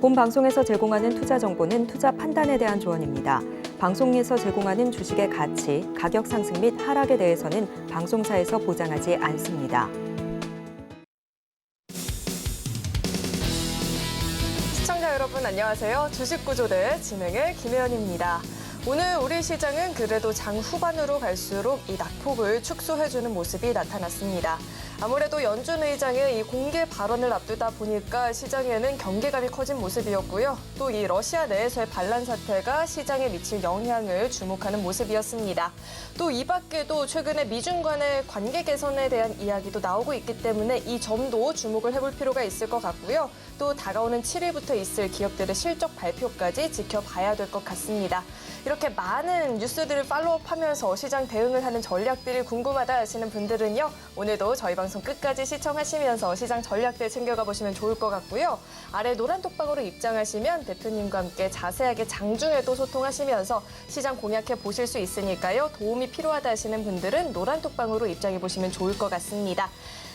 본 방송에서 제공하는 투자 정보는 투자 판단에 대한 조언입니다. 방송에서 제공하는 주식의 가치, 가격 상승 및 하락에 대해서는 방송사에서 보장하지 않습니다. 시청자 여러분 안녕하세요. 주식구조대 진행의 김혜연입니다. 오늘 우리 시장은 그래도 장 후반으로 갈수록 이 낙폭을 축소해주는 모습이 나타났습니다. 아무래도 연준 의장의 이 공개 발언을 앞두다 보니까 시장에는 경계감이 커진 모습이었고요. 또 이 러시아 내에서의 반란 사태가 시장에 미칠 영향을 주목하는 모습이었습니다. 또 이 밖에도 최근에 미중 간의 관계 개선에 대한 이야기도 나오고 있기 때문에 이 점도 주목을 해볼 필요가 있을 것 같고요. 또 다가오는 7일부터 있을 기업들의 실적 발표까지 지켜봐야 될 것 같습니다. 이렇게 많은 뉴스들을 팔로우하면서 시장 대응을 하는 전략들이 궁금하다 하시는 분들은요. 오늘도 저희 방송 끝까지 시청하시면서 시장 전략들 챙겨가 보시면 좋을 것 같고요. 아래 노란 톡방으로 입장하시면 대표님과 함께 자세하게 장중에도 소통하시면서 시장 공략해 보실 수 있으니까요. 도움이 필요하다 하시는 분들은 노란 톡방으로 입장해 보시면 좋을 것 같습니다.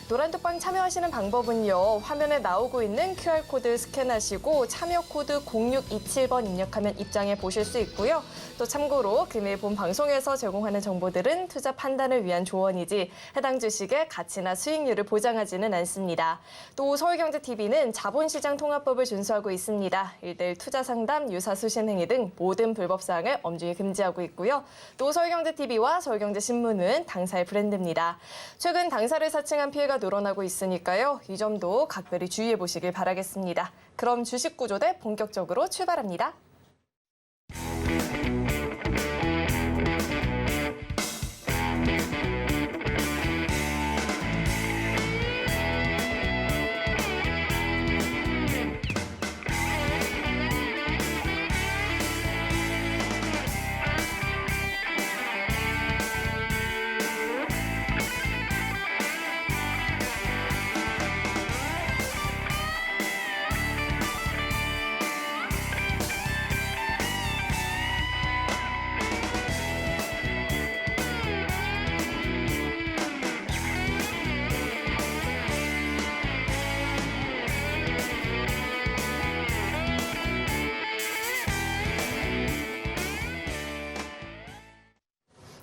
노란톡방 참여하시는 방법은요. 화면에 나오고 있는 QR코드 스캔하시고 참여 코드 0627번 입력하면 입장해 보실 수 있고요. 또 참고로 금일 본 방송에서 제공하는 정보들은 투자 판단을 위한 조언이지 해당 주식의 가치나 수익률을 보장하지는 않습니다. 또 서울경제TV는 자본시장 통합법을 준수하고 있습니다. 1:1 투자 상담, 유사수신 행위 등 모든 불법 사항을 엄중히 금지하고 있고요. 또 서울경제TV와 서울경제신문은 당사의 브랜드입니다. 최근 당사를 사칭한 피해가 늘어나고 있으니까요. 이 점도 각별히 주의해 보시길 바라겠습니다. 그럼 주식구조대 본격적으로 출발합니다.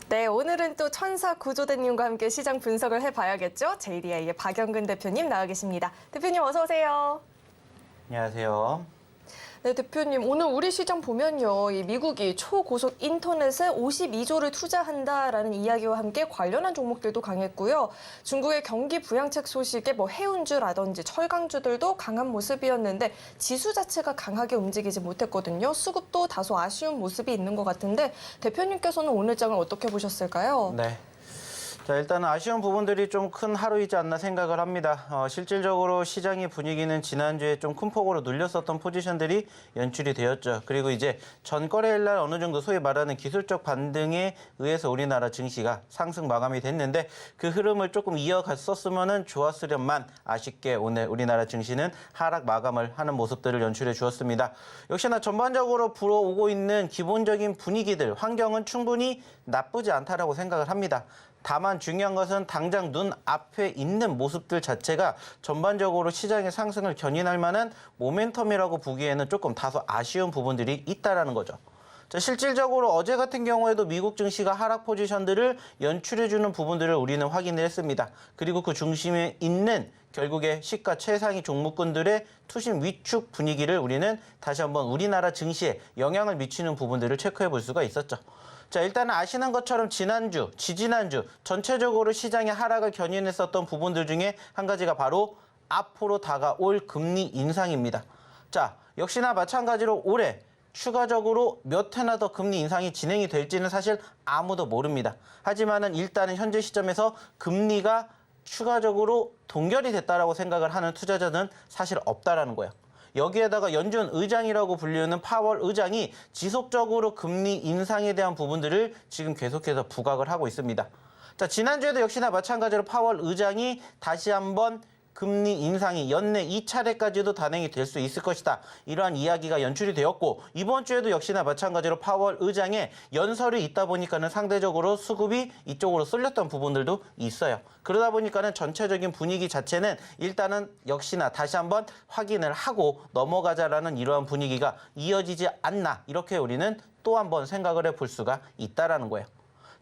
네, 오늘은 또 천사 구조대님과 함께 시장 분석을 해봐야겠죠? JDI의 박영근 대표님 나와 계십니다. 대표님 어서 오세요. 안녕하세요. 네, 대표님 오늘 우리 시장 보면요. 이 미국이 초고속 인터넷에 52조를 투자한다라는 이야기와 함께 관련한 종목들도 강했고요. 중국의 경기 부양책 소식에 해운주라든지 철강주들도 강한 모습이었는데 지수 자체가 강하게 움직이지 못했거든요. 수급도 다소 아쉬운 모습이 있는 것 같은데 대표님께서는 오늘 장을 어떻게 보셨을까요? 네. 자, 일단은 아쉬운 부분들이 좀 큰 하루이지 않나 생각을 합니다. 실질적으로 시장의 분위기는 지난주에 좀 큰 폭으로 눌렸었던 포지션들이 연출이 되었죠. 그리고 이제 전 거래일 날 어느 정도 소위 말하는 기술적 반등에 의해서 우리나라 증시가 상승 마감이 됐는데 그 흐름을 조금 이어갔었으면 좋았으련만 아쉽게 오늘 우리나라 증시는 하락 마감을 하는 모습들을 연출해 주었습니다. 역시나 전반적으로 불어오고 있는 기본적인 분위기들, 환경은 충분히 나쁘지 않다라고 생각을 합니다. 다만 중요한 것은 당장 눈앞에 있는 모습들 자체가 전반적으로 시장의 상승을 견인할 만한 모멘텀이라고 보기에는 조금 다소 아쉬운 부분들이 있다는 거죠. 자, 실질적으로 어제 같은 경우에도 미국 증시가 하락 포지션들을 연출해주는 부분들을 우리는 확인을 했습니다. 그리고 그 중심에 있는 결국에 시가 최상위 종목군들의 투심 위축 분위기를 우리는 다시 한번 우리나라 증시에 영향을 미치는 부분들을 체크해 볼 수가 있었죠. 자, 일단은 아시는 것처럼 지난주, 지지난주 전체적으로 시장의 하락을 견인했었던 부분들 중에 한 가지가 바로 앞으로 다가올 금리 인상입니다. 자, 역시나 마찬가지로 올해 추가적으로 몇 회나 더 금리 인상이 진행이 될지는 사실 아무도 모릅니다. 하지만은 일단은 현재 시점에서 금리가 추가적으로 동결이 됐다라고 생각을 하는 투자자는 사실 없다라는 거예요. 여기에다가 연준 의장이라고 불리는 파월 의장이 지속적으로 금리 인상에 대한 부분들을 지금 계속해서 부각을 하고 있습니다. 자, 지난주에도 역시나 마찬가지로 파월 의장이 다시 한번 금리 인상이 연내 2차례까지도 단행이 될 수 있을 것이다. 이러한 이야기가 연출이 되었고 이번 주에도 역시나 마찬가지로 파월 의장의 연설이 있다 보니까는 상대적으로 수급이 이쪽으로 쏠렸던 부분들도 있어요. 그러다 보니까는 전체적인 분위기 자체는 일단은 역시나 다시 한번 확인을 하고 넘어가자라는 이러한 분위기가 이어지지 않나 이렇게 우리는 또 한번 생각을 해볼 수가 있다라는 거예요.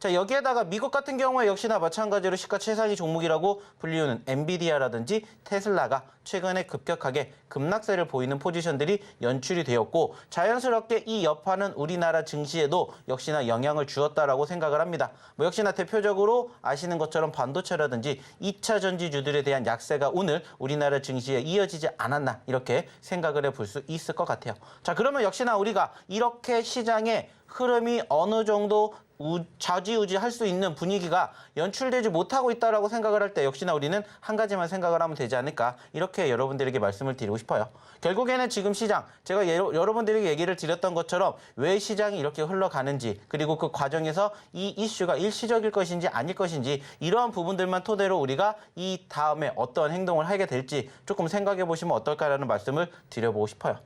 자, 여기에다가 미국 같은 경우에 역시나 마찬가지로 시가 최상위 종목이라고 불리우는 엔비디아라든지 테슬라가 최근에 급격하게 급락세를 보이는 포지션들이 연출이 되었고 자연스럽게 이 여파는 우리나라 증시에도 역시나 영향을 주었다라고 생각을 합니다. 뭐 역시나 대표적으로 아시는 것처럼 반도체라든지 2차 전지주들에 대한 약세가 오늘 우리나라 증시에 이어지지 않았나 이렇게 생각을 해볼 수 있을 것 같아요. 자, 그러면 역시나 우리가 이렇게 시장의 흐름이 어느 정도 좌지우지 할 수 있는 분위기가 연출되지 못하고 있다고 생각을 할 때 역시나 우리는 한 가지만 생각을 하면 되지 않을까 이렇게 여러분들에게 말씀을 드리고 싶어요. 결국에는 지금 시장 제가 여러분들에게 얘기를 드렸던 것처럼 왜 시장이 이렇게 흘러가는지 그리고 그 과정에서 이 이슈가 일시적일 것인지 아닐 것인지 이러한 부분들만 토대로 우리가 이 다음에 어떤 행동을 하게 될지 조금 생각해 보시면 어떨까라는 말씀을 드려보고 싶어요.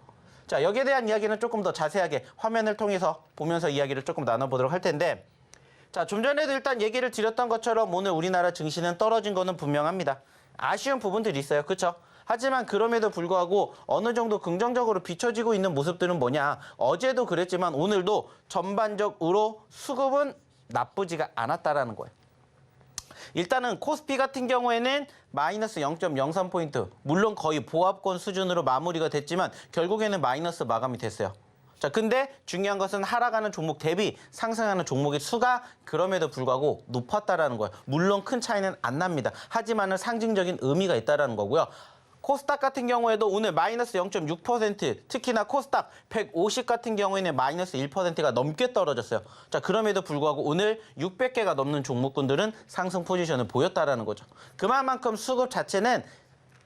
자, 여기에 대한 이야기는 조금 더 자세하게 화면을 통해서 보면서 이야기를 조금 나눠보도록 할 텐데 자, 좀 전에도 일단 얘기를 드렸던 것처럼 오늘 우리나라 증시는 떨어진 거는 분명합니다. 아쉬운 부분들이 있어요. 그렇죠? 하지만 그럼에도 불구하고 어느 정도 긍정적으로 비춰지고 있는 모습들은 뭐냐. 어제도 그랬지만 오늘도 전반적으로 수급은 나쁘지가 않았다라는 거예요. 일단은 코스피 같은 경우에는 마이너스 0.03포인트, 물론 거의 보합권 수준으로 마무리가 됐지만 결국에는 마이너스 마감이 됐어요. 자, 근데 중요한 것은 하락하는 종목 대비 상승하는 종목의 수가 그럼에도 불구하고 높았다라는 거예요. 물론 큰 차이는 안 납니다. 하지만은 상징적인 의미가 있다라는 거고요. 코스닥 같은 경우에도 오늘 마이너스 0.6%, 특히나 코스닥 150 같은 경우에는 마이너스 1%가 넘게 떨어졌어요. 자, 그럼에도 불구하고 오늘 600개가 넘는 종목군들은 상승 포지션을 보였다라는 거죠. 그만큼 수급 자체는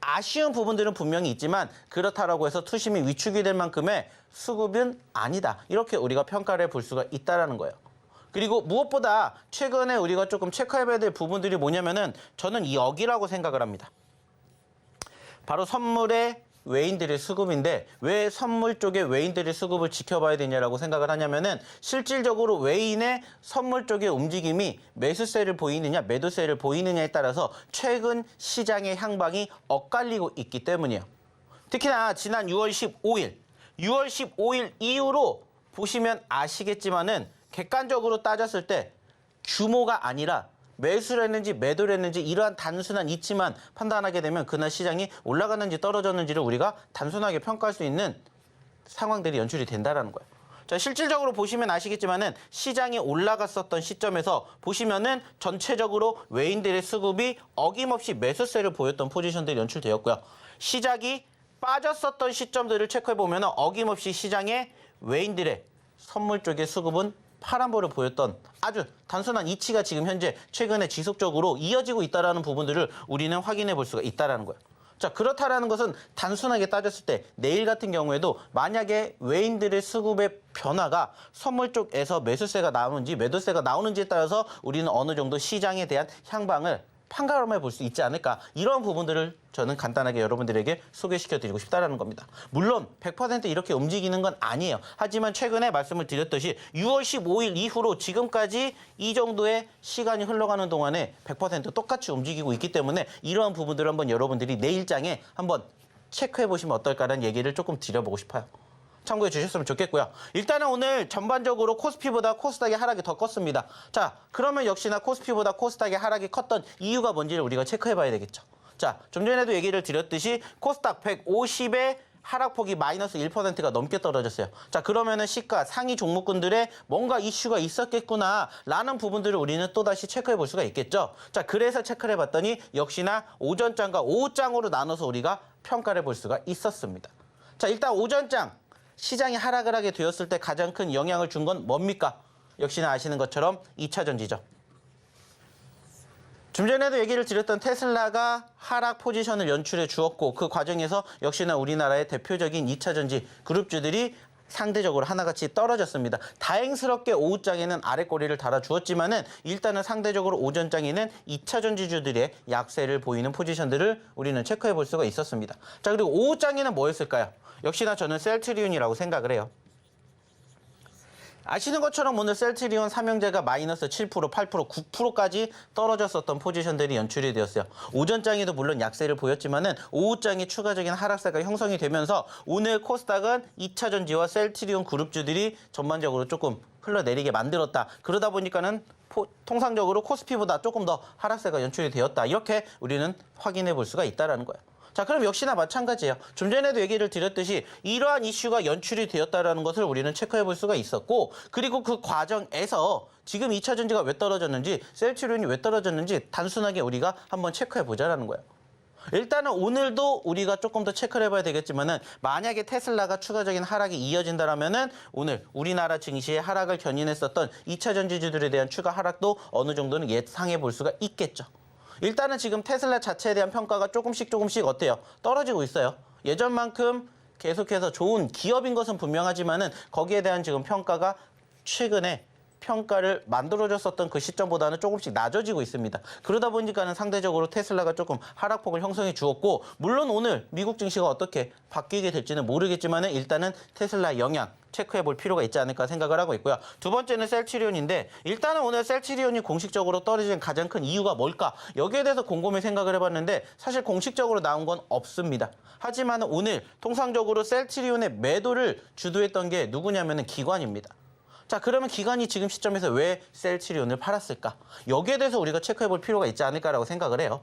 아쉬운 부분들은 분명히 있지만 그렇다라고 해서 투심이 위축이 될 만큼의 수급은 아니다. 이렇게 우리가 평가를 해볼 수가 있다라는 거예요. 그리고 무엇보다 최근에 우리가 조금 체크해봐야 될 부분들이 뭐냐면은 저는 여기라고 생각을 합니다. 바로 선물의 외인들의 수급인데 왜 선물 쪽에 외인들의 수급을 지켜봐야 되냐라고 생각을 하냐면은 실질적으로 외인의 선물 쪽의 움직임이 매수세를 보이느냐 매도세를 보이느냐에 따라서 최근 시장의 향방이 엇갈리고 있기 때문이에요. 특히나 지난 6월 15일 이후로 보시면 아시겠지만은 객관적으로 따졌을 때 규모가 아니라 매수를 했는지 매도를 했는지 이러한 단순한 이치만 판단하게 되면 그날 시장이 올라갔는지 떨어졌는지를 우리가 단순하게 평가할 수 있는 상황들이 연출이 된다는 거예요. 자, 실질적으로 보시면 아시겠지만은 시장이 올라갔었던 시점에서 보시면은 전체적으로 외인들의 수급이 어김없이 매수세를 보였던 포지션들이 연출되었고요. 시작이 빠졌었던 시점들을 체크해 보면 어김없이 시장의 외인들의 선물 쪽의 수급은 파란볼을 보였던 아주 단순한 이치가 지금 현재 최근에 지속적으로 이어지고 있다는 부분들을 우리는 확인해 볼 수가 있다는 거예요. 자, 그렇다라는 것은 단순하게 따졌을 때 내일 같은 경우에도 만약에 외인들의 수급의 변화가 선물 쪽에서 매수세가 나오는지 매도세가 나오는지에 따라서 우리는 어느 정도 시장에 대한 향방을 판가름해 볼 수 있지 않을까 이런 부분들을 저는 간단하게 여러분들에게 소개시켜드리고 싶다는 겁니다. 물론 100% 이렇게 움직이는 건 아니에요. 하지만 최근에 말씀을 드렸듯이 6월 15일 이후로 지금까지 이 정도의 시간이 흘러가는 동안에 100% 똑같이 움직이고 있기 때문에 이러한 부분들을 한번 여러분들이 내일장에 한번 체크해 보시면 어떨까라는 얘기를 조금 드려보고 싶어요. 참고해 주셨으면 좋겠고요. 일단은 오늘 전반적으로 코스피보다 코스닥의 하락이 더 컸습니다. 자, 그러면 역시나 코스피보다 코스닥의 하락이 컸던 이유가 뭔지를 우리가 체크해 봐야 되겠죠. 자, 좀 전에도 얘기를 드렸듯이 코스닥 150의 하락폭이 마이너스 1%가 넘게 떨어졌어요. 자, 그러면은 시가 상위 종목군들의 뭔가 이슈가 있었겠구나라는 부분들을 우리는 또다시 체크해 볼 수가 있겠죠. 자, 그래서 체크를 해봤더니 역시나 오전장과 오후장으로 나눠서 우리가 평가를 볼 수가 있었습니다. 자, 일단 오전장 시장이 하락을 하게 되었을 때 가장 큰 영향을 준 건 뭡니까? 역시나 아시는 것처럼 2차 전지죠. 좀 전에도 얘기를 드렸던 테슬라가 하락 포지션을 연출해 주었고 그 과정에서 역시나 우리나라의 대표적인 2차 전지 그룹주들이 상대적으로 하나같이 떨어졌습니다. 다행스럽게 오후장에는 아래 꼬리를 달아주었지만은 일단은 상대적으로 오전장에는 2차 전지주들의 약세를 보이는 포지션들을 우리는 체크해 볼 수가 있었습니다. 자, 그리고 오후장에는 뭐였을까요? 역시나 저는 셀트리온이라고 생각을 해요. 아시는 것처럼 오늘 셀트리온 삼형제가 마이너스 7%, 8%, 9%까지 떨어졌었던 포지션들이 연출이 되었어요. 오전장에도 물론 약세를 보였지만은 오후장에 추가적인 하락세가 형성이 되면서 오늘 코스닥은 2차 전지와 셀트리온 그룹주들이 전반적으로 조금 흘러내리게 만들었다. 그러다 보니까는 통상적으로 코스피보다 조금 더 하락세가 연출이 되었다. 이렇게 우리는 확인해 볼 수가 있다는 거예요. 자, 그럼 역시나 마찬가지예요. 좀 전에도 얘기를 드렸듯이 이러한 이슈가 연출이 되었다는 것을 우리는 체크해 볼 수가 있었고, 그리고 그 과정에서 지금 2차 전지가 왜 떨어졌는지, 셀트리온이 왜 떨어졌는지 단순하게 우리가 한번 체크해 보자라는 거예요. 일단은 오늘도 우리가 조금 더 체크를 해봐야 되겠지만은 만약에 테슬라가 추가적인 하락이 이어진다라면은 오늘 우리나라 증시의 하락을 견인했었던 2차 전지주들에 대한 추가 하락도 어느 정도는 예상해 볼 수가 있겠죠. 일단은 지금 테슬라 자체에 대한 평가가 조금씩 어때요? 떨어지고 있어요. 예전만큼 계속해서 좋은 기업인 것은 분명하지만은 거기에 대한 지금 평가가 최근에 평가를 만들어줬었던 그 시점보다는 조금씩 낮아지고 있습니다. 그러다 보니까는 상대적으로 테슬라가 조금 하락폭을 형성해 주었고, 물론 오늘 미국 증시가 어떻게 바뀌게 될지는 모르겠지만은 일단은 테슬라 영향 체크해 볼 필요가 있지 않을까 생각을 하고 있고요. 두 번째는 셀트리온인데, 일단은 오늘 셀트리온이 공식적으로 떨어진 가장 큰 이유가 뭘까? 여기에 대해서 곰곰이 생각을 해봤는데 사실 공식적으로 나온 건 없습니다. 하지만 오늘 통상적으로 셀트리온의 매도를 주도했던 게 누구냐면은 기관입니다. 자, 그러면 기관이 지금 시점에서 왜 셀트리온을 팔았을까? 여기에 대해서 우리가 체크해 볼 필요가 있지 않을까라고 생각을 해요.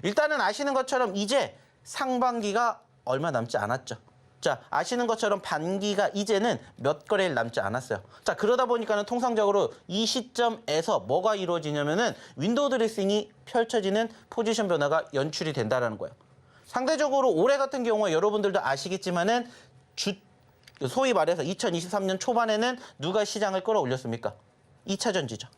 일단은 아시는 것처럼 이제 상반기가 얼마 남지 않았죠. 자, 아시는 것처럼 반기가 이제는 몇 거래일 남지 않았어요. 자, 그러다 보니까는 통상적으로 이 시점에서 뭐가 이루어지냐면은 윈도우 드레싱이 펼쳐지는 포지션 변화가 연출이 된다라는 거예요. 상대적으로 올해 같은 경우에 여러분들도 아시겠지만은 소위 말해서 2023년 초반에는 누가 시장을 끌어올렸습니까? 2차 전지죠.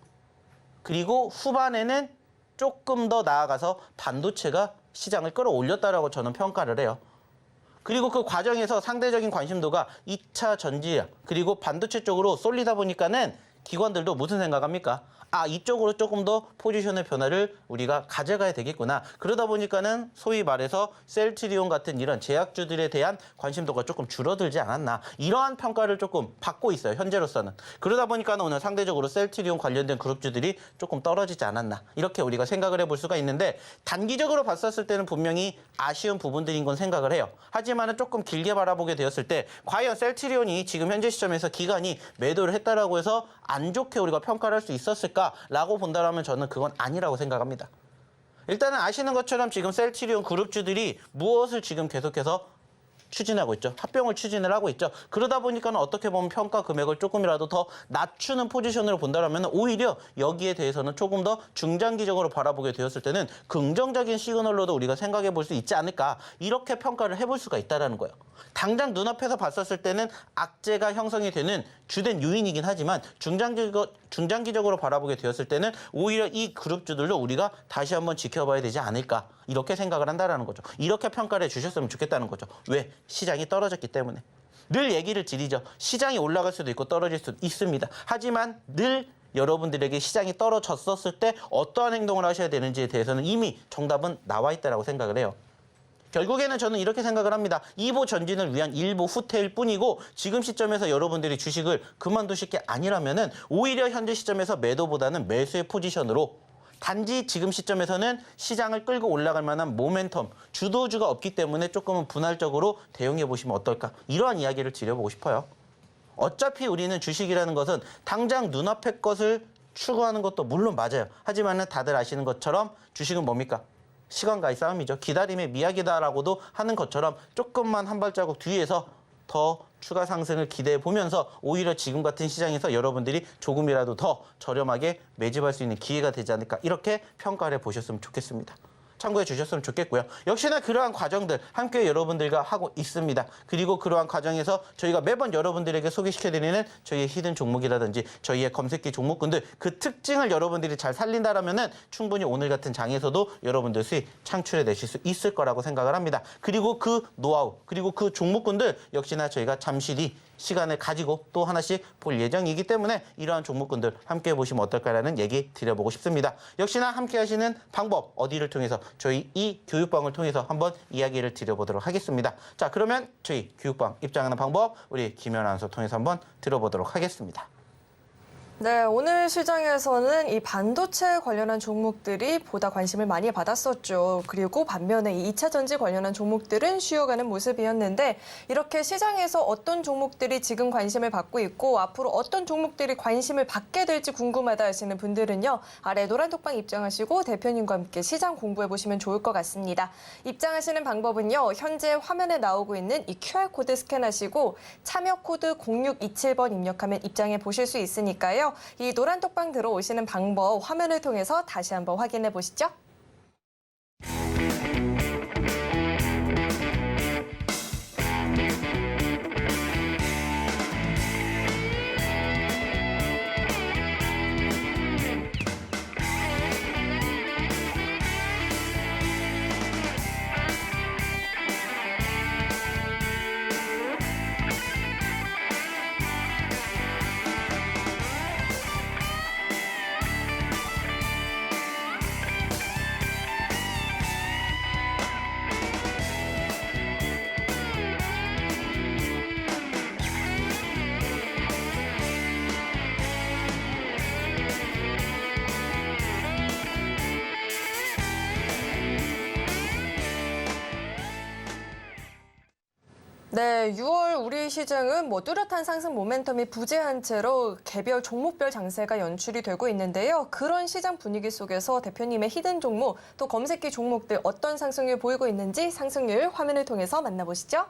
그리고 후반에는 조금 더 나아가서 반도체가 시장을 끌어올렸다라고 저는 평가를 해요. 그리고 그 과정에서 상대적인 관심도가 2차 전지 그리고 반도체 쪽으로 쏠리다 보니까는 기관들도 무슨 생각합니까? 아, 이쪽으로 조금 더 포지션의 변화를 우리가 가져가야 되겠구나. 그러다 보니까는 소위 말해서 셀트리온 같은 이런 제약주들에 대한 관심도가 조금 줄어들지 않았나. 이러한 평가를 조금 받고 있어요, 현재로서는. 그러다 보니까는 오늘 상대적으로 셀트리온 관련된 그룹주들이 조금 떨어지지 않았나. 이렇게 우리가 생각을 해볼 수가 있는데, 단기적으로 봤었을 때는 분명히 아쉬운 부분들인 건 생각을 해요. 하지만은 조금 길게 바라보게 되었을 때 과연 셀트리온이 지금 현재 시점에서 기관이 매도를 했다라고 해서 안 좋게 우리가 평가를 할 수 있었을까라고 본다면 저는 그건 아니라고 생각합니다. 일단은 아시는 것처럼 지금 셀트리온 그룹주들이 무엇을 지금 계속해서 추진하고 있죠. 합병을 추진을 하고 있죠. 그러다 보니까는 어떻게 보면 평가 금액을 조금이라도 더 낮추는 포지션으로 본다면 오히려 여기에 대해서는 조금 더 중장기적으로 바라보게 되었을 때는 긍정적인 시그널로도 우리가 생각해 볼 수 있지 않을까, 이렇게 평가를 해볼 수가 있다는 거예요. 당장 눈앞에서 봤었을 때는 악재가 형성이 되는 주된 요인이긴 하지만 중장기적으로 바라보게 되었을 때는 오히려 이 그룹주들도 우리가 다시 한번 지켜봐야 되지 않을까, 이렇게 생각을 한다는 거죠. 이렇게 평가를 해주셨으면 좋겠다는 거죠. 왜? 시장이 떨어졌기 때문에. 늘 얘기를 드리죠. 시장이 올라갈 수도 있고 떨어질 수도 있습니다. 하지만 늘 여러분들에게 시장이 떨어졌었을 때 어떠한 행동을 하셔야 되는지에 대해서는 이미 정답은 나와 있다고 생각을 해요. 결국에는 저는 이렇게 생각을 합니다. 2보 전진을 위한 1보 후퇴일 뿐이고, 지금 시점에서 여러분들이 주식을 그만두실 게 아니라면은 오히려 현재 시점에서 매도보다는 매수의 포지션으로, 단지 지금 시점에서는 시장을 끌고 올라갈 만한 모멘텀, 주도주가 없기 때문에 조금은 분할적으로 대응해 보시면 어떨까, 이러한 이야기를 드려보고 싶어요. 어차피 우리는 주식이라는 것은 당장 눈앞의 것을 추구하는 것도 물론 맞아요. 하지만 다들 아시는 것처럼 주식은 뭡니까? 시간과의 싸움이죠. 기다림의 미학이다라고도 하는 것처럼 조금만 한 발자국 뒤에서 더 추가 상승을 기대해 보면서 오히려 지금 같은 시장에서 여러분들이 조금이라도 더 저렴하게 매집할 수 있는 기회가 되지 않을까, 이렇게 평가를 해 보셨으면 좋겠습니다. 참고해 주셨으면 좋겠고요. 역시나 그러한 과정들 함께 여러분들과 하고 있습니다. 그리고 그러한 과정에서 저희가 매번 여러분들에게 소개시켜드리는 저희의 히든 종목이라든지 저희의 검색기 종목군들 그 특징을 여러분들이 잘 살린다라면은 충분히 오늘 같은 장에서도 여러분들 수익 창출해 내실 수 있을 거라고 생각을 합니다. 그리고 그 노하우, 그리고 그 종목군들 역시나 저희가 잠시 뒤 시간을 가지고 또 하나씩 볼 예정이기 때문에 이러한 종목군들 함께 보시면 어떨까라는 얘기 드려보고 싶습니다. 역시나 함께 하시는 방법 어디를 통해서 저희 이 교육방을 통해서 한번 이야기를 드려보도록 하겠습니다. 자, 그러면 저희 교육방 입장하는 방법 우리 김연 아나운서 통해서 한번 들어보도록 하겠습니다. 네, 오늘 시장에서는 이 반도체 관련한 종목들이 보다 관심을 많이 받았었죠. 그리고 반면에 이 2차 전지 관련한 종목들은 쉬어가는 모습이었는데 이렇게 시장에서 어떤 종목들이 지금 관심을 받고 있고 앞으로 어떤 종목들이 관심을 받게 될지 궁금하다 하시는 분들은요. 아래 노란 톡방 입장하시고 대표님과 함께 시장 공부해 보시면 좋을 것 같습니다. 입장하시는 방법은요. 현재 화면에 나오고 있는 이 QR코드 스캔하시고 참여 코드 0627번 입력하면 입장해 보실 수 있으니까요. 이 노란 톡방 들어오시는 방법 화면을 통해서 다시 한번 확인해 보시죠. 네, 6월 우리 시장은 뚜렷한 상승 모멘텀이 부재한 채로 개별 종목별 장세가 연출이 되고 있는데요. 그런 시장 분위기 속에서 대표님의 히든 종목, 또 검색기 종목들 어떤 상승률 보이고 있는지 상승률 화면을 통해서 만나보시죠.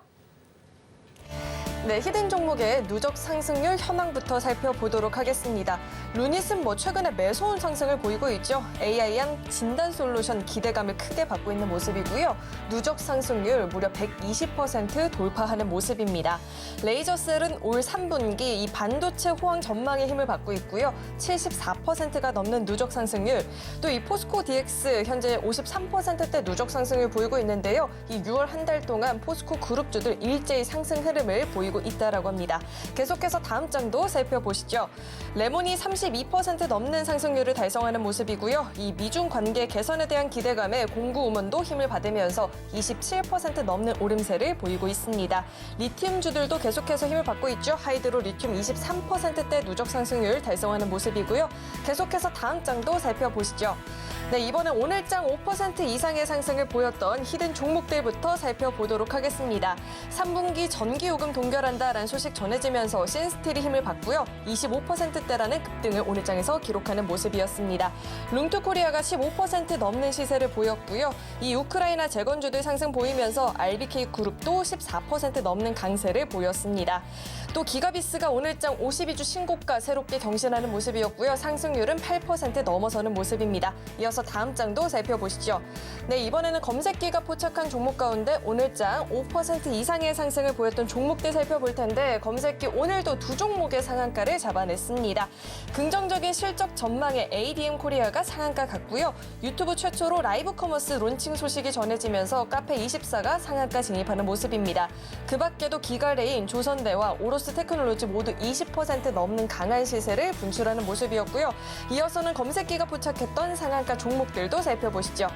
네, 히든 종목의 누적 상승률 현황부터 살펴보도록 하겠습니다. 루닛은 최근에 매서운 상승을 보이고 있죠. AIM 진단 솔루션 기대감을 크게 받고 있는 모습이고요. 누적 상승률 무려 120% 돌파하는 모습입니다. 레이저셀은 올 3분기 이 반도체 호황 전망의 힘을 받고 있고요. 74%가 넘는 누적 상승률. 또 이 포스코 DX 현재 53%대 누적 상승을 보이고 있는데요. 이 6월 한 달 동안 포스코 그룹주들 일제히 상승 흐름을 보이고 있다라고 합니다. 계속해서 다음 장도 살펴보시죠. 레몬이 32% 넘는 상승률을 달성하는 모습이고요. 이 미중 관계 개선에 대한 기대감에 공구 음원도 힘을 받으면서 27% 넘는 오름세를 보이고 있습니다. 리튬주들도 계속해서 힘을 받고 있죠. 하이드로 리튬 23%대 누적 상승률 달성하는 모습이고요. 계속해서 다음 장도 살펴보시죠. 네, 이번엔 오늘장 5% 이상의 상승을 보였던 히든 종목들부터 살펴보도록 하겠습니다. 3분기 전기요금 동결한다라는 소식 전해지면서 신스틸이 힘을 받고요. 25%대라는 급등을 오늘장에서 기록하는 모습이었습니다. 룽투코리아가 15% 넘는 시세를 보였고요. 이 우크라이나 재건주들 상승 보이면서 RBK 그룹도 14% 넘는 강세를 보였습니다. 또 기가비스가 오늘장 52주 신고가 새롭게 경신하는 모습이었고요. 상승률은 8% 넘어서는 모습입니다. 이어서 다음 장도 살펴보시죠. 네, 이번에는 검색기가 포착한 종목 가운데 오늘장 5% 이상의 상승을 보였던 종목들 살펴볼 텐데 검색기 오늘도 두 종목의 상한가를 잡아냈습니다. 긍정적인 실적 전망에 ADM 코리아가 상한가 갔고요. 유튜브 최초로 라이브 커머스 론칭 소식이 전해지면서 카페24가 상한가 진입하는 모습입니다. 그 밖에도 기가레인, 조선대와 오로스 테크놀로지 모두 20% 넘는 강한 시세를 분출하는 모습이었고요. 이어서는 검색기가 포착했던 상한가 종목들도 살펴보시죠.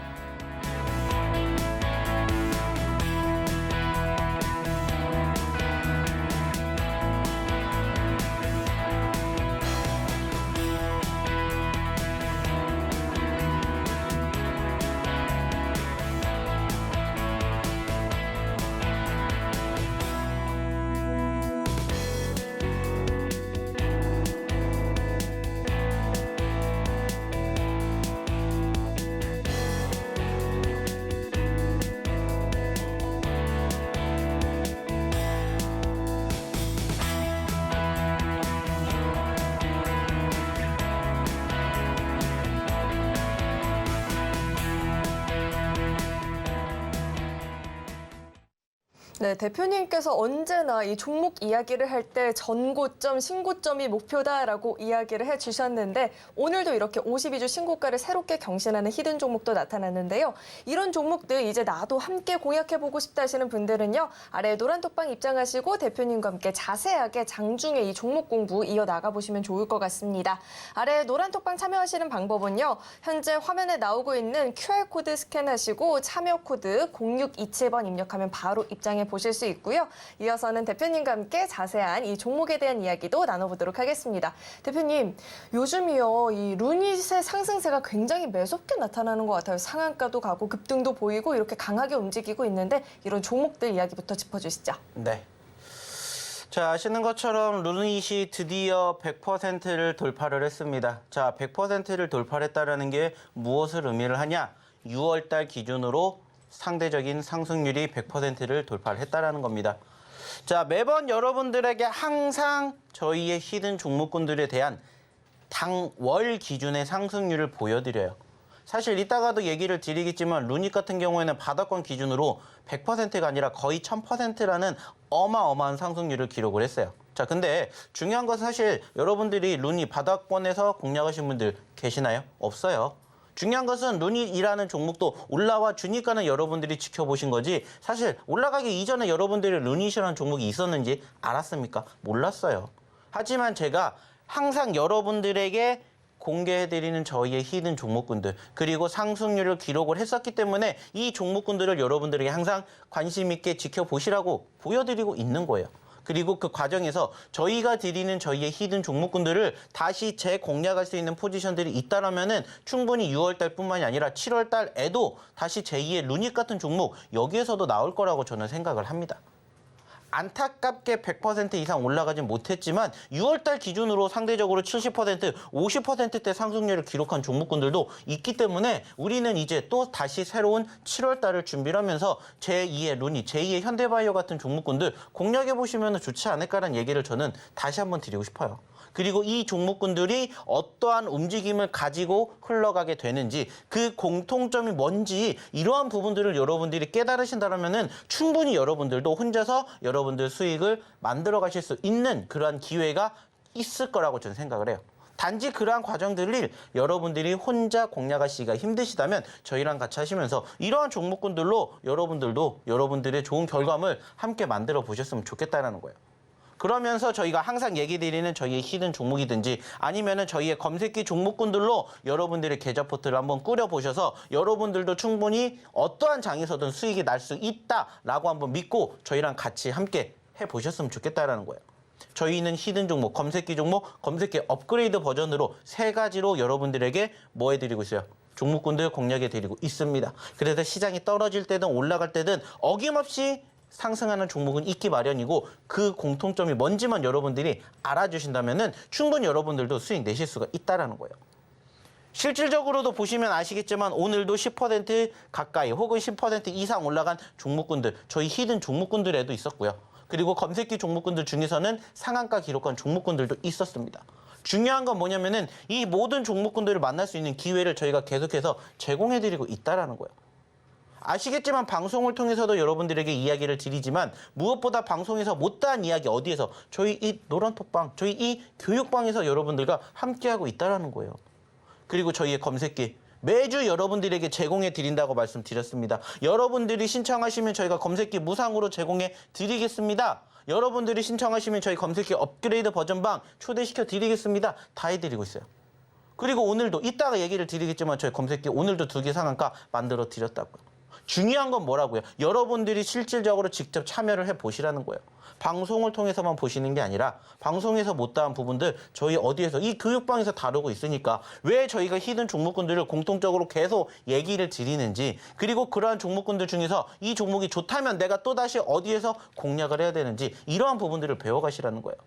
네, 대표님께서 언제나 이 종목 이야기를 할 때 전고점, 신고점이 목표다라고 이야기를 해주셨는데 오늘도 이렇게 52주 신고가를 새롭게 경신하는 히든 종목도 나타났는데요. 이런 종목들 이제 나도 함께 공략해보고 싶다 하시는 분들은요. 아래 노란 톡방 입장하시고 대표님과 함께 자세하게 장중에 이 종목 공부 이어나가보시면 좋을 것 같습니다. 아래 노란 톡방 참여하시는 방법은요. 현재 화면에 나오고 있는 QR코드 스캔하시고 참여 코드 0627번 입력하면 바로 입장해 보실 수 있고요. 이어서는 대표님과 함께 자세한 이 종목에 대한 이야기도 나눠보도록 하겠습니다. 대표님, 요즘이요. 이 루닛의 상승세가 굉장히 매섭게 나타나는 것 같아요. 상한가도 가고 급등도 보이고 이렇게 강하게 움직이고 있는데 이런 종목들 이야기부터 짚어주시죠. 네. 자, 아시는 것처럼 루닛이 드디어 100%를 돌파를 했습니다. 자, 100%를 돌파했다는 게 무엇을 의미를 하냐? 6월 달 기준으로 상대적인 상승률이 100%를 돌파를 했다는 겁니다. 자, 매번 여러분들에게 항상 저희의 히든 종목군들에 대한 당월 기준의 상승률을 보여드려요. 사실 이따가도 얘기를 드리겠지만 루닛 같은 경우에는 바닥권 기준으로 100%가 아니라 거의 1000%라는 어마어마한 상승률을 기록을 했어요. 자, 근데 중요한 건 사실 여러분들이 루닛 바닥권에서 공략하신 분들 계시나요? 없어요. 중요한 것은 루닛이라는 종목도 올라와 주니까는 여러분들이 지켜보신 거지 사실 올라가기 이전에 여러분들이 루닛이라는 종목이 있었는지 알았습니까? 몰랐어요. 하지만 제가 항상 여러분들에게 공개해드리는 저희의 히든 종목군들 그리고 상승률을 기록을 했었기 때문에 이 종목군들을 여러분들에게 항상 관심 있게 지켜보시라고 보여드리고 있는 거예요. 그리고 그 과정에서 저희가 드리는 저희의 히든 종목군들을 다시 재공략할 수 있는 포지션들이 있다라면은 충분히 6월 달뿐만이 아니라 7월 달에도 다시 제2의 루닛 같은 종목 여기에서도 나올 거라고 저는 생각을 합니다. 안타깝게 100% 이상 올라가진 못했지만 6월 달 기준으로 상대적으로 70%, 50%대 상승률을 기록한 종목군들도 있기 때문에 우리는 이제 또 다시 새로운 7월 달을 준비를 하면서 제2의 루닛, 제2의 현대바이오 같은 종목군들 공략해보시면 좋지 않을까라는 얘기를 저는 다시 한번 드리고 싶어요. 그리고 이 종목군들이 어떠한 움직임을 가지고 흘러가게 되는지 그 공통점이 뭔지 이러한 부분들을 여러분들이 깨달으신다면 충분히 여러분들도 혼자서 여러분들 수익을 만들어 가실 수 있는 그러한 기회가 있을 거라고 저는 생각을 해요. 단지 그러한 과정들을 여러분들이 혼자 공략하시기가 힘드시다면 저희랑 같이 하시면서 이러한 종목군들로 여러분들도 여러분들의 좋은 결과물 함께 만들어 보셨으면 좋겠다는 거예요. 그러면서 저희가 항상 얘기 드리는 저희의 히든 종목이든지 아니면은 저희의 검색기 종목군들로 여러분들의 계좌 포트를 한번 꾸려보셔서 여러분들도 충분히 어떠한 장에서든 수익이 날 수 있다라고 한번 믿고 저희랑 같이 함께 해보셨으면 좋겠다라는 거예요. 저희는 히든 종목, 검색기 종목, 검색기 업그레이드 버전으로 3가지로 여러분들에게 뭐 해드리고 있어요? 종목군들 공략해드리고 있습니다. 그래서 시장이 떨어질 때든 올라갈 때든 어김없이 상승하는 종목은 있기 마련이고 그 공통점이 뭔지만 여러분들이 알아주신다면 충분히 여러분들도 수익 내실 수가 있다는 거예요. 실질적으로도 보시면 아시겠지만 오늘도 10% 가까이 혹은 10% 이상 올라간 종목군들, 저희 히든 종목군들에도 있었고요. 그리고 검색기 종목군들 중에서는 상한가 기록한 종목군들도 있었습니다. 중요한 건 뭐냐면은 이 모든 종목군들을 만날 수 있는 기회를 저희가 계속해서 제공해드리고 있다는 거예요. 아시겠지만 방송을 통해서도 여러분들에게 이야기를 드리지만 무엇보다 방송에서 못다한 이야기 어디에서 저희 이 노란톡방, 저희 이 교육방에서 여러분들과 함께하고 있다는 거예요. 그리고 저희의 검색기 매주 여러분들에게 제공해 드린다고 말씀드렸습니다. 여러분들이 신청하시면 저희가 검색기 무상으로 제공해 드리겠습니다. 여러분들이 신청하시면 저희 검색기 업그레이드 버전방 초대시켜 드리겠습니다. 다 해드리고 있어요. 그리고 오늘도 이따가 얘기를 드리겠지만 저희 검색기 오늘도 2개 상한가 만들어 드렸다고요. 중요한 건 뭐라고요? 여러분들이 실질적으로 직접 참여를 해보시라는 거예요. 방송을 통해서만 보시는 게 아니라 방송에서 못다한 부분들 저희 어디에서 이 교육방에서 다루고 있으니까 왜 저희가 히든 종목군들을 공통적으로 계속 얘기를 드리는지 그리고 그러한 종목군들 중에서 이 종목이 좋다면 내가 또다시 어디에서 공략을 해야 되는지 이러한 부분들을 배워가시라는 거예요.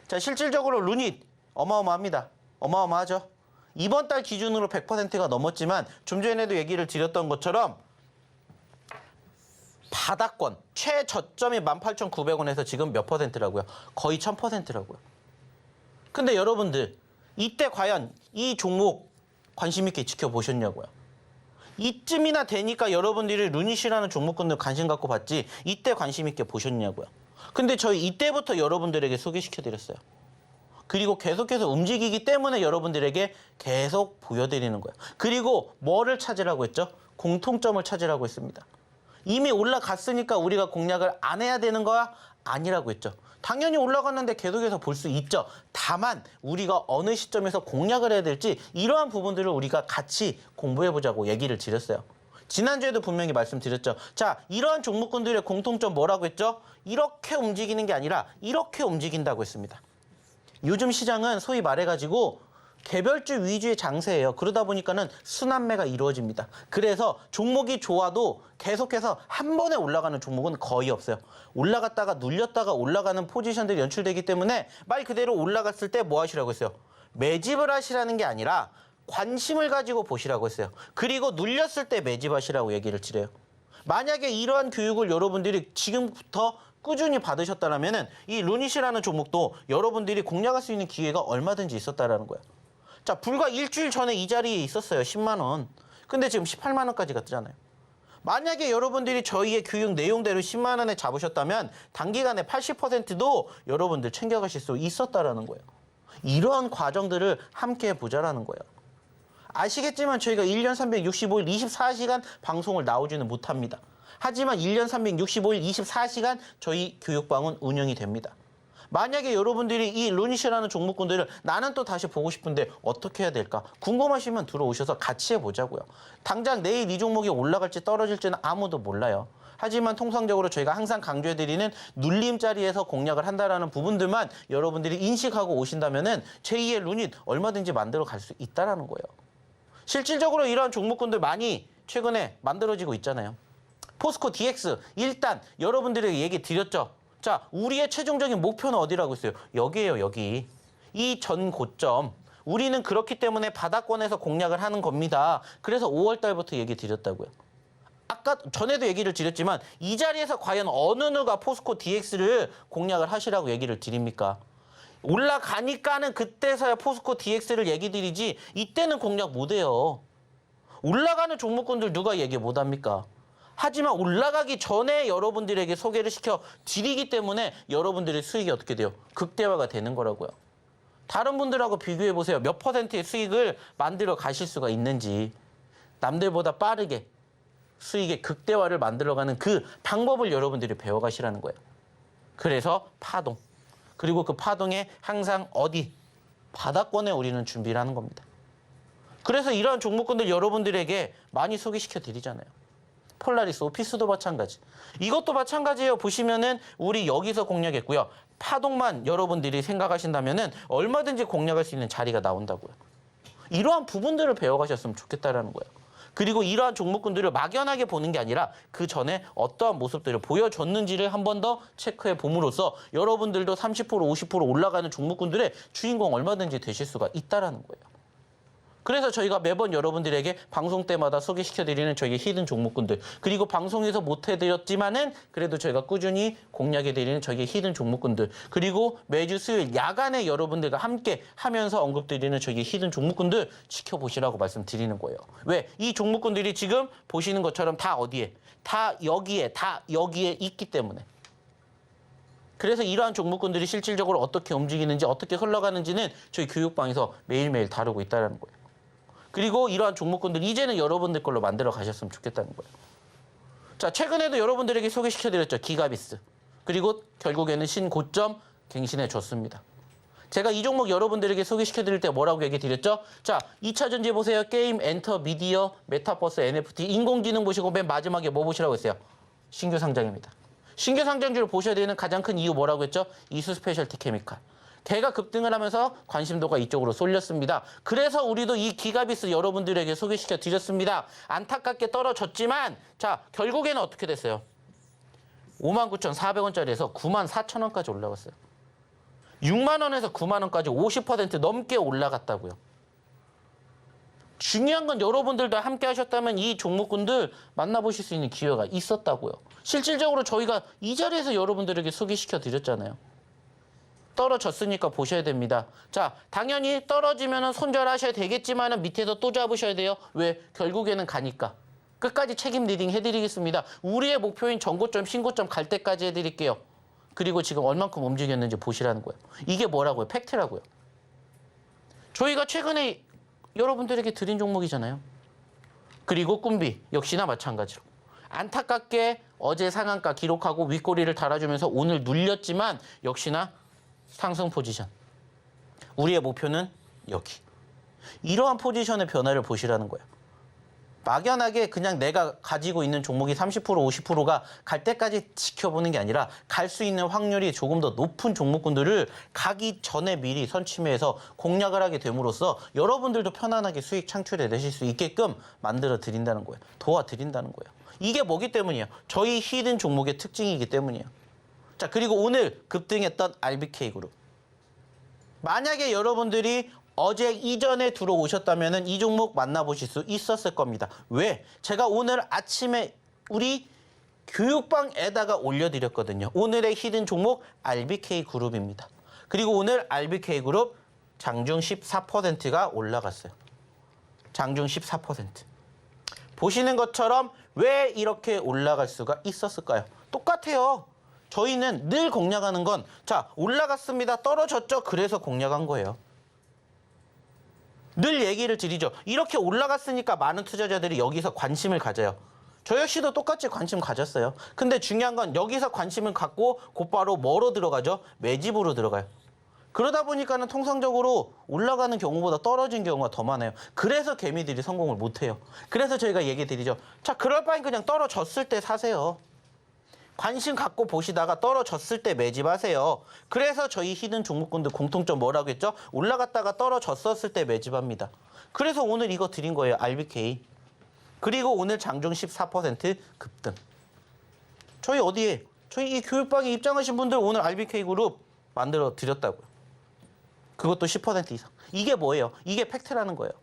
자, 실질적으로 루닛 어마어마합니다. 어마어마하죠. 이번 달 기준으로 100%가 넘었지만 좀 전에도 얘기를 드렸던 것처럼 바닥권 최저점이 18,900원에서 지금 몇 %라고요? 거의 1000%라고요. 근데 여러분들 이때 과연 이 종목 관심 있게 지켜보셨냐고요? 이쯤이나 되니까 여러분들이 루닛이라는 종목군들 관심 갖고 봤지 이때 관심 있게 보셨냐고요. 근데 저희 이때부터 여러분들에게 소개시켜드렸어요. 그리고 계속해서 움직이기 때문에 여러분들에게 계속 보여드리는 거예요. 그리고 뭐를 찾으라고 했죠? 공통점을 찾으라고 했습니다. 이미 올라갔으니까 우리가 공략을 안 해야 되는 거야? 아니라고 했죠. 당연히 올라갔는데 계속해서 볼 수 있죠. 다만 우리가 어느 시점에서 공략을 해야 될지 이러한 부분들을 우리가 같이 공부해보자고 얘기를 드렸어요. 지난주에도 분명히 말씀드렸죠. 자, 이러한 종목군들의 공통점 뭐라고 했죠? 이렇게 움직이는 게 아니라 이렇게 움직인다고 했습니다. 요즘 시장은 소위 말해가지고 개별주 위주의 장세예요. 그러다 보니까는 순환매가 이루어집니다. 그래서 종목이 좋아도 계속해서 한 번에 올라가는 종목은 거의 없어요. 올라갔다가 눌렸다가 올라가는 포지션들이 연출되기 때문에 말 그대로 올라갔을 때 뭐 하시라고 했어요? 매집을 하시라는 게 아니라 관심을 가지고 보시라고 했어요. 그리고 눌렸을 때 매집하시라고 얘기를 드려요. 만약에 이러한 교육을 여러분들이 지금부터 꾸준히 받으셨다면 이 루닛이라는 종목도 여러분들이 공략할 수 있는 기회가 얼마든지 있었다라는 거예요. 자, 불과 일주일 전에 이 자리에 있었어요. 10만 원. 근데 지금 18만 원까지 갔잖아요. 만약에 여러분들이 저희의 교육 내용대로 10만 원에 잡으셨다면 단기간에 80%도 여러분들 챙겨가실 수 있었다라는 거예요. 이러한 과정들을 함께 해보자라는 거예요. 아시겠지만 저희가 1년 365일 24시간 방송을 나오지는 못합니다. 하지만 1년 365일 24시간 저희 교육방은 운영이 됩니다. 만약에 여러분들이 이 루닛이라는 종목군들을 나는 또 다시 보고 싶은데 어떻게 해야 될까? 궁금하시면 들어오셔서 같이 해보자고요. 당장 내일 이 종목이 올라갈지 떨어질지는 아무도 몰라요. 하지만 통상적으로 저희가 항상 강조해드리는 눌림자리에서 공략을 한다라는 부분들만 여러분들이 인식하고 오신다면은 제2의 루닛 얼마든지 만들어 갈 수 있다라는 거예요. 실질적으로 이러한 종목군들 많이 최근에 만들어지고 있잖아요. 포스코 DX 일단 여러분들에게 얘기 드렸죠. 자, 우리의 최종적인 목표는 어디라고 했어요? 여기예요, 여기. 이 전 고점. 우리는 그렇기 때문에 바닥권에서 공략을 하는 겁니다. 그래서 5월 달부터 얘기 드렸다고요. 아까 전에도 얘기를 드렸지만 이 자리에서 과연 어느 누가 포스코 DX를 공략을 하시라고 얘기를 드립니까? 올라가니까는 그때서야 포스코 DX를 얘기 드리지 이때는 공략 못해요. 올라가는 종목군들 누가 얘기 못합니까? 하지만 올라가기 전에 여러분들에게 소개를 시켜 드리기 때문에 여러분들의 수익이 어떻게 돼요? 극대화가 되는 거라고요. 다른 분들하고 비교해 보세요. 몇 퍼센트의 수익을 만들어 가실 수가 있는지. 남들보다 빠르게 수익의 극대화를 만들어가는 그 방법을 여러분들이 배워가시라는 거예요. 그래서 파동. 그리고 그 파동에 항상 어디? 바닥권에 우리는 준비를 하는 겁니다. 그래서 이러한 종목군들 여러분들에게 많이 소개시켜 드리잖아요. 폴라리스, 오피스도 마찬가지. 이것도 마찬가지예요. 보시면은 우리 여기서 공략했고요. 파동만 여러분들이 생각하신다면은 얼마든지 공략할 수 있는 자리가 나온다고요. 이러한 부분들을 배워가셨으면 좋겠다라는 거예요. 그리고 이러한 종목군들을 막연하게 보는 게 아니라 그 전에 어떠한 모습들을 보여줬는지를 한 번 더 체크해 봄으로써 여러분들도 30%, 50% 올라가는 종목군들의 주인공 얼마든지 되실 수가 있다라는 거예요. 그래서 저희가 매번 여러분들에게 방송 때마다 소개시켜드리는 저희의 히든 종목군들, 그리고 방송에서 못해드렸지만은 그래도 저희가 꾸준히 공략해드리는 저희의 히든 종목군들, 그리고 매주 수요일 야간에 여러분들과 함께 하면서 언급드리는 저희의 히든 종목군들 지켜보시라고 말씀드리는 거예요. 왜? 이 종목군들이 지금 보시는 것처럼 다 어디에? 다 여기에 있기 때문에. 그래서 이러한 종목군들이 실질적으로 어떻게 움직이는지, 어떻게 흘러가는지는 저희 교육방에서 매일매일 다루고 있다는 거예요. 그리고 이러한 종목군들 이제는 여러분들 걸로 만들어 가셨으면 좋겠다는 거예요. 자, 최근에도 여러분들에게 소개시켜드렸죠. 기가비스. 그리고 결국에는 신고점 갱신해 줬습니다. 제가 이 종목 여러분들에게 소개시켜드릴 때 뭐라고 얘기 드렸죠? 자, 2차 전지 보세요. 게임, 엔터, 미디어, 메타버스, NFT, 인공지능 보시고 맨 마지막에 뭐 보시라고 했어요? 신규 상장입니다. 신규 상장주를 보셔야 되는 가장 큰 이유 뭐라고 했죠? 이수 스페셜티 케미칼. 걔가 급등을 하면서 관심도가 이쪽으로 쏠렸습니다. 그래서 우리도 이 기가비스 여러분들에게 소개시켜 드렸습니다. 안타깝게 떨어졌지만 자, 결국에는 어떻게 됐어요? 59,400원짜리에서 94,000원까지 올라갔어요. 6만 원에서 9만 원까지 50% 넘게 올라갔다고요. 중요한 건 여러분들도 함께 하셨다면 이 종목군들 만나보실 수 있는 기회가 있었다고요. 실질적으로 저희가 이 자리에서 여러분들에게 소개시켜 드렸잖아요. 떨어졌으니까 보셔야 됩니다. 자, 당연히 떨어지면 손절하셔야 되겠지만 밑에서 또 잡으셔야 돼요. 왜? 결국에는 가니까. 끝까지 책임 리딩 해드리겠습니다. 우리의 목표인 전고점, 신고점 갈 때까지 해드릴게요. 그리고 지금 얼만큼 움직였는지 보시라는 거예요. 이게 뭐라고요? 팩트라고요. 저희가 최근에 여러분들에게 드린 종목이잖아요. 그리고 꿈비 역시나 마찬가지로. 안타깝게 어제 상한가 기록하고 윗꼬리를 달아주면서 오늘 눌렸지만 역시나 상승 포지션. 우리의 목표는 여기. 이러한 포지션의 변화를 보시라는 거예요. 막연하게 그냥 내가 가지고 있는 종목이 30%, 50%가 갈 때까지 지켜보는 게 아니라 갈 수 있는 확률이 조금 더 높은 종목군들을 가기 전에 미리 선침해서 공략을 하게 됨으로써 여러분들도 편안하게 수익 창출해 내실 수 있게끔 만들어 드린다는 거예요. 도와드린다는 거예요. 이게 뭐기 때문이에요? 저희 히든 종목의 특징이기 때문이에요. 자, 그리고 오늘 급등했던 RBK그룹. 만약에 여러분들이 어제 이전에 들어오셨다면 이 종목 만나보실 수 있었을 겁니다. 왜? 제가 오늘 아침에 우리 교육방에다가 올려드렸거든요. 오늘의 히든 종목 RBK그룹입니다. 그리고 오늘 RBK그룹 장중 14%가 올라갔어요. 장중 14%. 보시는 것처럼 왜 이렇게 올라갈 수가 있었을까요? 똑같아요. 저희는 늘 공략하는 건 자, 올라갔습니다. 떨어졌죠? 그래서 공략한 거예요. 늘 얘기를 드리죠. 이렇게 올라갔으니까 많은 투자자들이 여기서 관심을 가져요. 저 역시도 똑같이 관심 가졌어요. 근데 중요한 건 여기서 관심을 갖고 곧바로 뭐로 들어가죠? 매집으로 들어가요. 그러다 보니까는 통상적으로 올라가는 경우보다 떨어진 경우가 더 많아요. 그래서 개미들이 성공을 못해요. 그래서 저희가 얘기 드리죠. 자, 그럴 바엔 그냥 떨어졌을 때 사세요. 관심 갖고 보시다가 떨어졌을 때 매집하세요. 그래서 저희 히든 종목군들 공통점 뭐라고 했죠? 올라갔다가 떨어졌었을 때 매집합니다. 그래서 오늘 이거 드린 거예요. RBK. 그리고 오늘 장중 14% 급등. 저희 어디에? 저희 이 교육방에 입장하신 분들 오늘 RBK 그룹 만들어 드렸다고요. 그것도 10% 이상. 이게 뭐예요? 이게 팩트라는 거예요.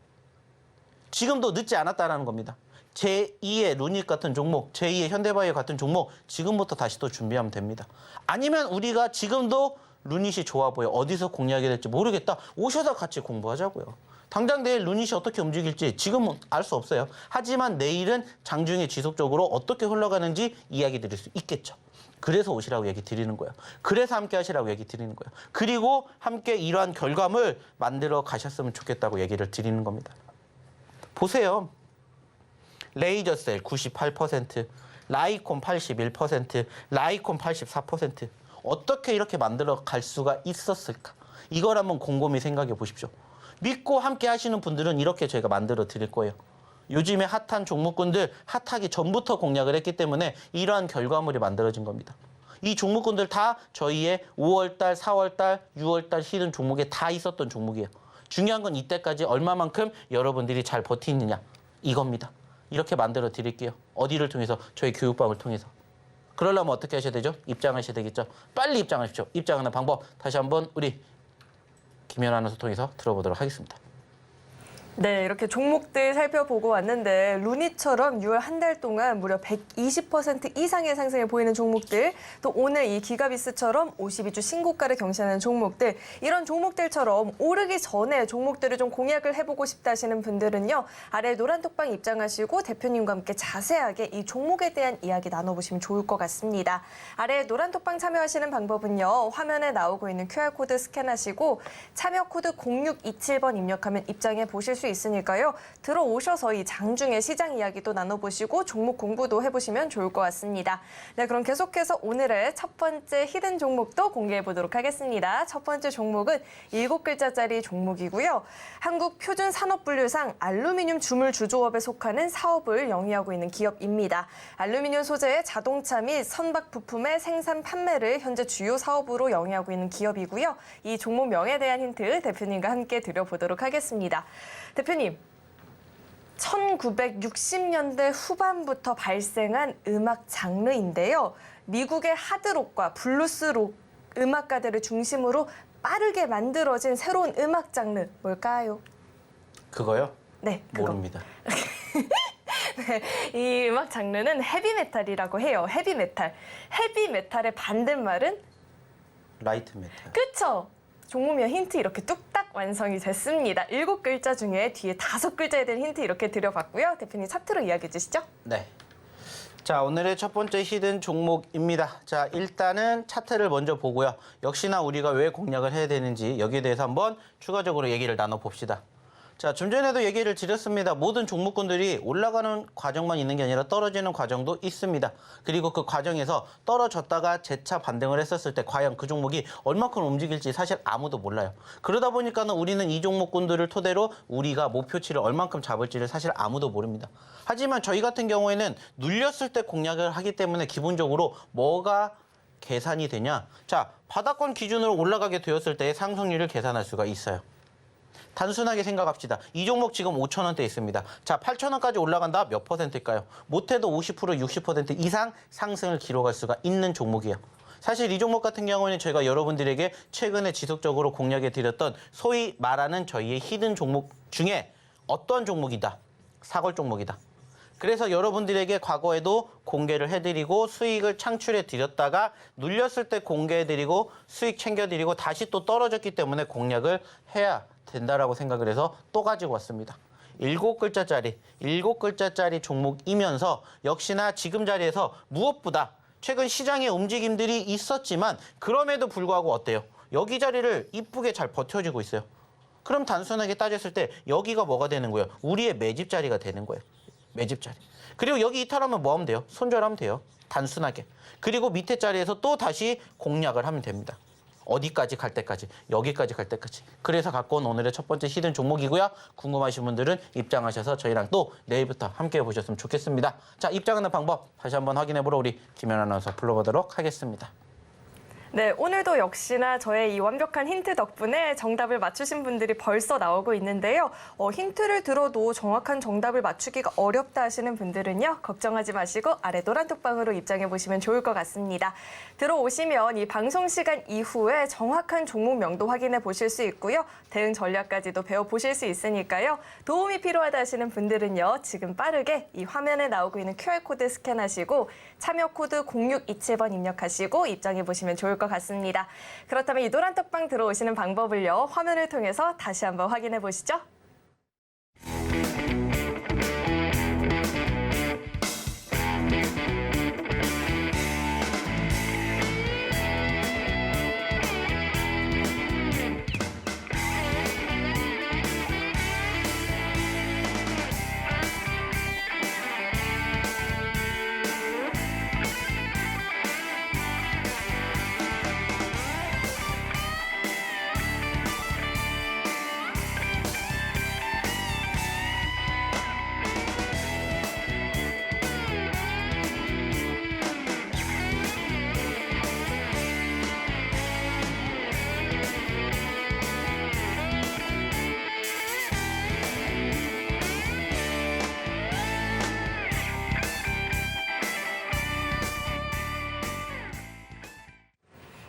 지금도 늦지 않았다라는 겁니다. 제2의 루닛 같은 종목, 제2의 현대바이오 같은 종목 지금부터 다시 또 준비하면 됩니다. 아니면 우리가 지금도 루닛이 좋아 보여. 어디서 공략해야 될지 모르겠다. 오셔서 같이 공부하자고요. 당장 내일 루닛이 어떻게 움직일지 지금은 알 수 없어요. 하지만 내일은 장중에 지속적으로 어떻게 흘러가는지 이야기 드릴 수 있겠죠. 그래서 오시라고 얘기 드리는 거예요. 그래서 함께 하시라고 얘기 드리는 거예요. 그리고 함께 이러한 결과물 만들어 가셨으면 좋겠다고 얘기를 드리는 겁니다. 보세요. 레이저셀 98%, 라이콘 81%, 라이콘 84%. 어떻게 이렇게 만들어 갈 수가 있었을까? 이걸 한번 곰곰이 생각해 보십시오. 믿고 함께 하시는 분들은 이렇게 저희가 만들어 드릴 거예요. 요즘에 핫한 종목군들 핫하기 전부터 공략을 했기 때문에 이러한 결과물이 만들어진 겁니다. 이 종목군들 다 저희의 5월달, 4월달, 6월달 히든 종목에 다 있었던 종목이에요. 중요한 건 이때까지 얼마만큼 여러분들이 잘 버티느냐 이겁니다. 이렇게 만들어 드릴게요. 어디를 통해서? 저희 교육방을 통해서. 그러려면 어떻게 하셔야 되죠? 입장하셔야 되겠죠? 빨리 입장하십시오. 입장하는 방법 다시 한번 우리 김연 아나운서 통해서 들어보도록 하겠습니다. 네, 이렇게 종목들 살펴보고 왔는데 루닛처럼 6월 한 달 동안 무려 120% 이상의 상승을 보이는 종목들, 또 오늘 이 기가비스처럼 52주 신고가를 경신하는 종목들, 이런 종목들처럼 오르기 전에 종목들을 좀 공략을 해보고 싶다 하시는 분들은요, 아래 노란 톡방 입장하시고 대표님과 함께 자세하게 이 종목에 대한 이야기 나눠보시면 좋을 것 같습니다. 아래 노란 톡방 참여하시는 방법은요, 화면에 나오고 있는 QR코드 스캔하시고 참여 코드 0627번 입력하면 입장해 보실 수 있으니까요. 들어오셔서 이 장중에 시장 이야기도 나눠보시고 종목 공부도 해보시면 좋을 것 같습니다. 네, 그럼 계속해서 오늘의 첫 번째 히든 종목도 공개해 보도록 하겠습니다. 첫 번째 종목은 7글자짜리 종목이고요. 한국표준산업분류상 알루미늄 주물 주조업에 속하는 사업을 영위하고 있는 기업입니다. 알루미늄 소재의 자동차 및 선박 부품의 생산 판매를 현재 주요 사업으로 영위하고 있는 기업이고요. 이 종목명에 대한 힌트 대표님과 함께 드려보도록 하겠습니다. 대표님, 1960년대 후반부터 발생한 음악 장르인데요. 미국의 하드록과 블루스록 음악가들을 중심으로 빠르게 만들어진 새로운 음악 장르 뭘까요? 그거요? 네, 그거. 모릅니다. 네, 이 음악 장르는 헤비메탈이라고 해요. 헤비메탈. 헤비메탈의 반대말은? 라이트 메탈. 그쵸? 종목명 힌트 이렇게 뚝딱 완성이 됐습니다. 7글자 중에 뒤에 5글자에 대한 힌트 이렇게 드려봤고요. 대표님 차트로 이야기해 주시죠. 네. 자, 오늘의 첫 번째 히든 종목입니다. 자, 일단은 차트를 먼저 보고요. 역시나 우리가 왜 공략을 해야 되는지 여기에 대해서 한번 추가적으로 얘기를 나눠봅시다. 자, 좀 전에도 얘기를 드렸습니다. 모든 종목군들이 올라가는 과정만 있는 게 아니라 떨어지는 과정도 있습니다. 그리고 그 과정에서 떨어졌다가 재차 반등을 했었을 때 과연 그 종목이 얼마큼 움직일지 사실 아무도 몰라요. 그러다 보니까는 우리는 이 종목군들을 토대로 우리가 목표치를 얼만큼 잡을지를 사실 아무도 모릅니다. 하지만 저희 같은 경우에는 눌렸을 때 공략을 하기 때문에 기본적으로 뭐가 계산이 되냐? 자, 바닥권 기준으로 올라가게 되었을 때의 상승률을 계산할 수가 있어요. 단순하게 생각합시다. 이 종목 지금 5,000원대 있습니다. 자, 8,000원까지 올라간다 몇 %일까요? 못해도 50%, 60% 이상 상승을 기록할 수가 있는 종목이에요. 사실 이 종목 같은 경우에는 저희가 여러분들에게 최근에 지속적으로 공략해 드렸던 소위 말하는 저희의 히든 종목 중에 어떤 종목이다? 사골 종목이다. 그래서 여러분들에게 과거에도 공개를 해드리고 수익을 창출해 드렸다가 눌렸을 때 공개해드리고 수익 챙겨드리고 다시 또 떨어졌기 때문에 공략을 해야 된다라고 생각을 해서 또 가지고 왔습니다. 7글자짜리 종목이면서 역시나 지금 자리에서 무엇보다 최근 시장의 움직임들이 있었지만 그럼에도 불구하고 어때요? 여기 자리를 이쁘게 잘 버텨주고 있어요. 그럼 단순하게 따졌을 때 여기가 뭐가 되는 거예요? 우리의 매집 자리가 되는 거예요. 매집 자리. 그리고 여기 이탈하면 뭐 하면 돼요? 손절하면 돼요. 단순하게. 그리고 밑에 자리에서 또 다시 공략을 하면 됩니다. 어디까지 갈 때까지, 여기까지 갈 때까지. 그래서 갖고 온 오늘의 첫 번째 히든 종목이고요. 궁금하신 분들은 입장하셔서 저희랑 또 내일부터 함께 해보셨으면 좋겠습니다. 자, 입장하는 방법 다시 한번 확인해보러 우리 김연 아나운서 불러보도록 하겠습니다. 네, 오늘도 역시나 저의 이 완벽한 힌트 덕분에 정답을 맞추신 분들이 벌써 나오고 있는데요. 힌트를 들어도 정확한 정답을 맞추기가 어렵다 하시는 분들은요. 걱정하지 마시고 아래 노란 톡방으로 입장해 보시면 좋을 것 같습니다. 들어오시면 이 방송 시간 이후에 정확한 종목명도 확인해 보실 수 있고요. 대응 전략까지도 배워보실 수 있으니까요. 도움이 필요하다 하시는 분들은요. 지금 빠르게 이 화면에 나오고 있는 QR코드 스캔하시고 참여 코드 0627번 입력하시고 입장해 보시면 좋을 것 같습니다. 그렇다면 이 노란 톡방 들어오시는 방법을요. 화면을 통해서 다시 한번 확인해 보시죠.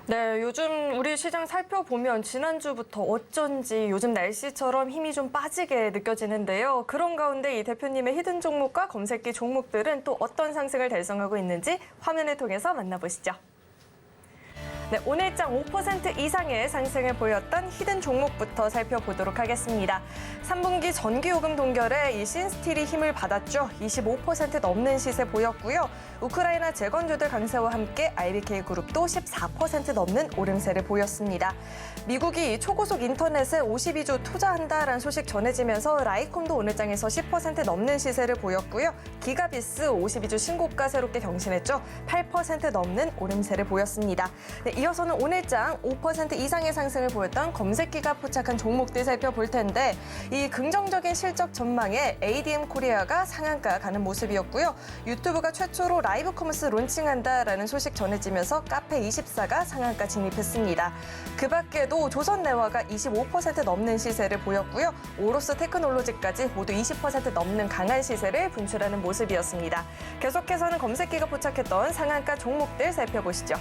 네, 요즘 우리 시장 살펴보면 지난주부터 어쩐지 요즘 날씨처럼 힘이 좀 빠지게 느껴지는데요. 그런 가운데 이 대표님의 히든 종목과 검색기 종목들은 또 어떤 상승을 달성하고 있는지 화면을 통해서 만나보시죠. 네, 오늘장 5% 이상의 상승을 보였던 히든 종목부터 살펴보도록 하겠습니다. 3분기 전기요금 동결에 이 신스틸이 힘을 받았죠. 25% 넘는 시세 보였고요. 우크라이나 재건주들 강세와 함께 IBK그룹도 14% 넘는 오름세를 보였습니다. 미국이 초고속 인터넷에 52조 투자한다라는 소식 전해지면서 라이콤도 오늘장에서 10% 넘는 시세를 보였고요. 기가비스 52주 신고가 새롭게 경신했죠. 8% 넘는 오름세를 보였습니다. 네, 이어서는 오늘장 5% 이상의 상승을 보였던 검색기가 포착한 종목들 살펴볼 텐데 이 긍정적인 실적 전망에 ADM 코리아가 상한가 가는 모습이었고요. 유튜브가 최초로 라이브 커머스 론칭한다라는 소식 전해지면서 카페24가 상한가 진입했습니다. 그 밖에도 조선내화가 25% 넘는 시세를 보였고요. 오로스 테크놀로지까지 모두 20% 넘는 강한 시세를 분출하는 모습이었습니다. 계속해서는 검색기가 포착했던 상한가 종목들 살펴보시죠.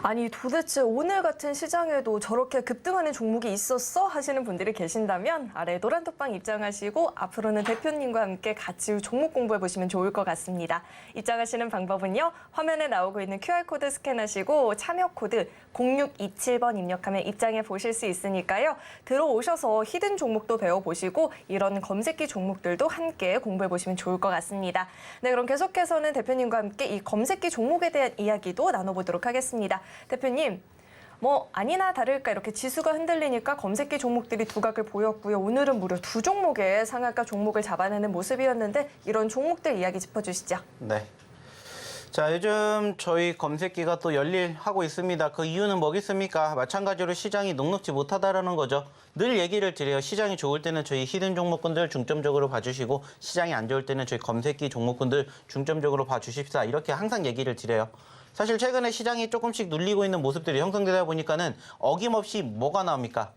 아니 도대체 오늘 같은 시장에도 저렇게 급등하는 종목이 있었어? 하시는 분들이 계신다면 아래 노란 톡방 입장하시고 앞으로는 대표님과 함께 같이 종목 공부해 보시면 좋을 것 같습니다. 입장하시는 방법은요. 화면에 나오고 있는 QR코드 스캔하시고 참여 코드 0627번 입력하면 입장해 보실 수 있으니까요. 들어오셔서 히든 종목도 배워보시고 이런 검색기 종목들도 함께 공부해 보시면 좋을 것 같습니다. 네, 그럼 계속해서는 대표님과 함께 이 검색기 종목에 대한 이야기도 나눠보도록 하겠습니다. 대표님, 아니나 다를까 이렇게 지수가 흔들리니까 검색기 종목들이 두각을 보였고요. 오늘은 무려 두 종목의 상한가 종목을 잡아내는 모습이었는데 이런 종목들 이야기 짚어주시죠. 네. 자, 요즘 저희 검색기가 또 열일하고 있습니다. 그 이유는 뭐겠습니까? 마찬가지로 시장이 녹록지 못하다라는 거죠. 늘 얘기를 드려요. 시장이 좋을 때는 저희 히든 종목군들 중점적으로 봐주시고 시장이 안 좋을 때는 저희 검색기 종목군들 중점적으로 봐주십사. 이렇게 항상 얘기를 드려요. 사실 최근에 시장이 조금씩 눌리고 있는 모습들이 형성되다 보니까는 어김없이 뭐가 나옵니까?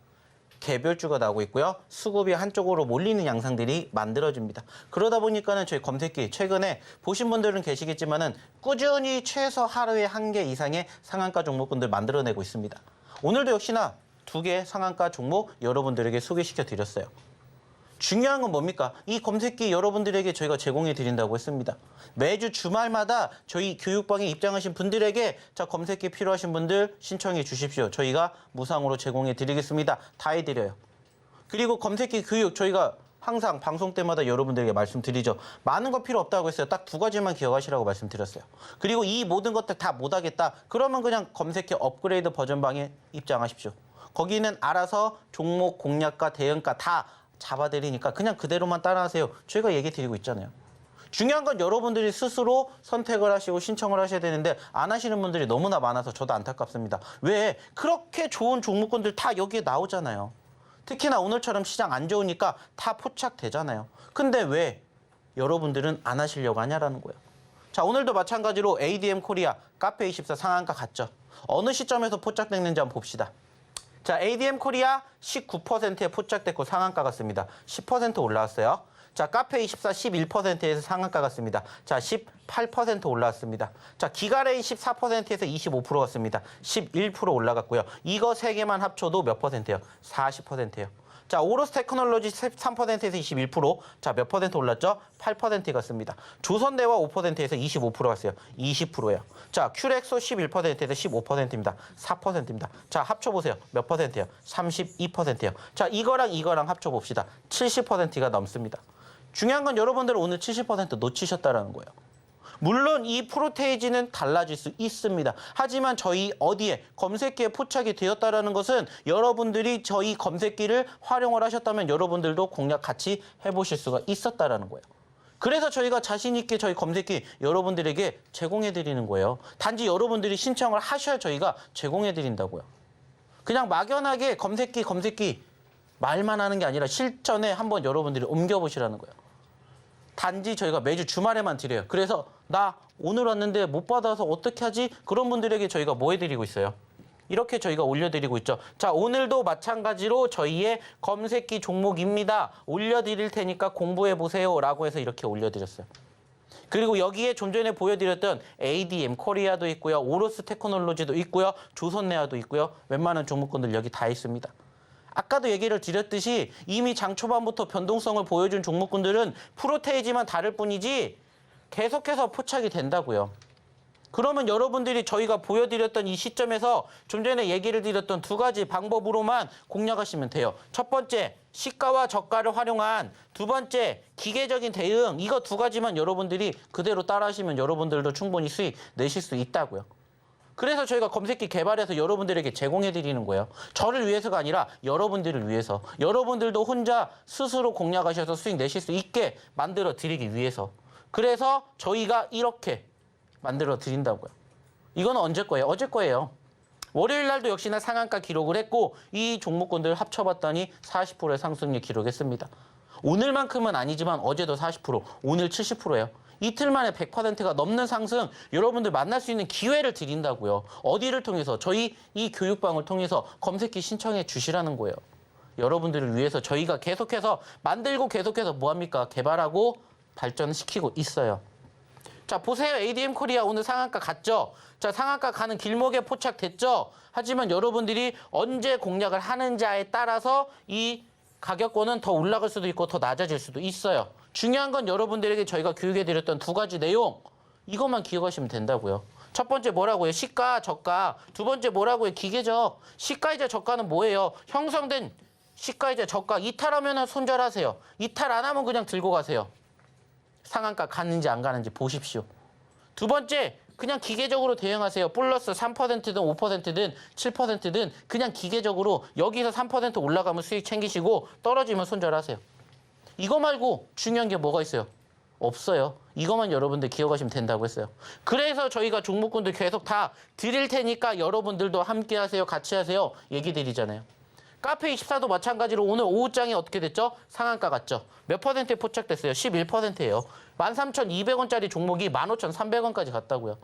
개별주가 나오고 있고요. 수급이 한쪽으로 몰리는 양상들이 만들어집니다. 그러다 보니까는 저희 검색기 최근에 보신 분들은 계시겠지만은 꾸준히 최소 하루에 1개 이상의 상한가 종목군들 만들어내고 있습니다. 오늘도 역시나 2개 상한가 종목 여러분들에게 소개시켜 드렸어요. 중요한 건 뭡니까? 이 검색기 여러분들에게 저희가 제공해 드린다고 했습니다. 매주 주말마다 저희 교육방에 입장하신 분들에게 자, 검색기 필요하신 분들 신청해 주십시오. 저희가 무상으로 제공해 드리겠습니다. 다 해드려요. 그리고 검색기 교육 저희가 항상 방송 때마다 여러분들에게 말씀드리죠. 많은 거 필요 없다고 했어요. 딱 2가지만 기억하시라고 말씀드렸어요. 그리고 이 모든 것들 다 못하겠다. 그러면 그냥 검색기 업그레이드 버전방에 입장하십시오. 거기는 알아서 종목 공략가 대응가 다 잡아드리니까 그냥 그대로만 따라하세요. 저희가 얘기 드리고 있잖아요. 중요한 건 여러분들이 스스로 선택을 하시고 신청을 하셔야 되는데 안 하시는 분들이 너무나 많아서 저도 안타깝습니다. 왜? 그렇게 좋은 종목군들 다 여기에 나오잖아요. 특히나 오늘처럼 시장 안 좋으니까 다 포착되잖아요. 근데 왜 여러분들은 안 하시려고 하냐라는 거예요. 자, 오늘도 마찬가지로 ADM 코리아 카페24 상한가 갔죠. 어느 시점에서 포착됐는지 한번 봅시다. 자, ADM 코리아 19%에 포착됐고 상한가 갔습니다. 10% 올라왔어요. 자, 카페24 11%에서 상한가 갔습니다. 자, 18% 올라왔습니다. 자, 기가레이 14%에서 25% 갔습니다. 11% 올라갔고요. 이거 3개만 합쳐도 몇 %예요? 40%예요. 자, 오로스 테크놀로지 13%에서 21%. 자, 몇 % 올랐죠? 8% 갔습니다. 조선대와 5%에서 25% 갔어요. 20%예요. 자, 큐렉소 11%에서 15%입니다. 4%입니다. 자, 합쳐보세요. 몇 %예요? 32%예요. 자, 이거랑 합쳐봅시다. 70%가 넘습니다. 중요한 건 여러분들은 오늘 70% 놓치셨다는 거예요. 물론 이 프로테이지는 달라질 수 있습니다. 하지만 저희 어디에 검색기에 포착이 되었다는 것은 여러분들이 저희 검색기를 활용을 하셨다면 여러분들도 공략 같이 해보실 수가 있었다는 거예요. 그래서 저희가 자신 있게 저희 검색기 여러분들에게 제공해 드리는 거예요. 단지 여러분들이 신청을 하셔야 저희가 제공해 드린다고요. 그냥 막연하게 검색기 말만 하는 게 아니라 실전에 한번 여러분들이 옮겨보시라는 거예요. 단지 저희가 매주 주말에만 드려요. 그래서 나 오늘 왔는데 못 받아서 어떻게 하지? 그런 분들에게 저희가 뭐 해드리고 있어요? 이렇게 저희가 올려드리고 있죠. 자, 오늘도 마찬가지로 저희의 검색기 종목입니다. 올려드릴 테니까 공부해보세요. 라고 해서 이렇게 올려드렸어요. 그리고 여기에 좀 전에 보여드렸던 ADM 코리아도 있고요. 오로스 테크놀로지도 있고요. 조선내화도 있고요. 웬만한 종목군들 여기 다 있습니다. 아까도 얘기를 드렸듯이 이미 장 초반부터 변동성을 보여준 종목군들은 프로테이지만 다를 뿐이지 계속해서 포착이 된다고요. 그러면 여러분들이 저희가 보여드렸던 이 시점에서 좀 전에 얘기를 드렸던 2가지 방법으로만 공략하시면 돼요. 첫 번째, 시가와 저가를 활용한 두 번째, 기계적인 대응. 이거 2가지만 여러분들이 그대로 따라하시면 여러분들도 충분히 수익 내실 수 있다고요. 그래서 저희가 검색기 개발해서 여러분들에게 제공해드리는 거예요. 저를 위해서가 아니라 여러분들을 위해서. 여러분들도 혼자 스스로 공략하셔서 수익 내실 수 있게 만들어드리기 위해서. 그래서 저희가 이렇게 만들어드린다고요. 이건 언제 거예요? 어제 거예요. 월요일 날도 역시나 상한가 기록을 했고 이 종목군들 합쳐봤더니 40%의 상승률 기록했습니다. 오늘만큼은 아니지만 어제도 40%, 오늘 70%예요. 이틀 만에 100%가 넘는 상승 여러분들 만날 수 있는 기회를 드린다고요. 어디를 통해서? 저희 이 교육방을 통해서 검색기 신청해 주시라는 거예요. 여러분들을 위해서 저희가 계속해서 만들고 계속해서 뭐합니까? 개발하고 발전시키고 있어요. 자, 보세요. ADM 코리아 오늘 상한가 갔죠? 자, 상한가 가는 길목에 포착됐죠? 하지만 여러분들이 언제 공략을 하는지에 따라서 이 가격권은 더 올라갈 수도 있고 더 낮아질 수도 있어요. 중요한 건 여러분들에게 저희가 교육해드렸던 두 가지 내용, 이것만 기억하시면 된다고요. 첫 번째 뭐라고요? 시가, 저가. 두 번째 뭐라고요? 기계적. 시가이자 저가는 뭐예요? 형성된 시가이자 저가. 이탈하면 손절하세요. 이탈 안 하면 그냥 들고 가세요. 상한가 갔는지 안 가는지 보십시오. 두 번째, 그냥 기계적으로 대응하세요. 플러스 3%든 5%든 7%든 그냥 기계적으로 여기서 3% 올라가면 수익 챙기시고 떨어지면 손절하세요. 이거 말고 중요한 게 뭐가 있어요? 없어요. 이것만 여러분들 기억하시면 된다고 했어요. 그래서 저희가 종목군들 계속 다 드릴 테니까 여러분들도 함께 하세요. 같이 하세요. 얘기 드리잖아요. 카페24도 마찬가지로 오늘 오후장에 어떻게 됐죠? 상한가 갔죠. 몇 퍼센트에 포착됐어요? 11%예요. 13,200원짜리 종목이 15,300원까지 갔다고요.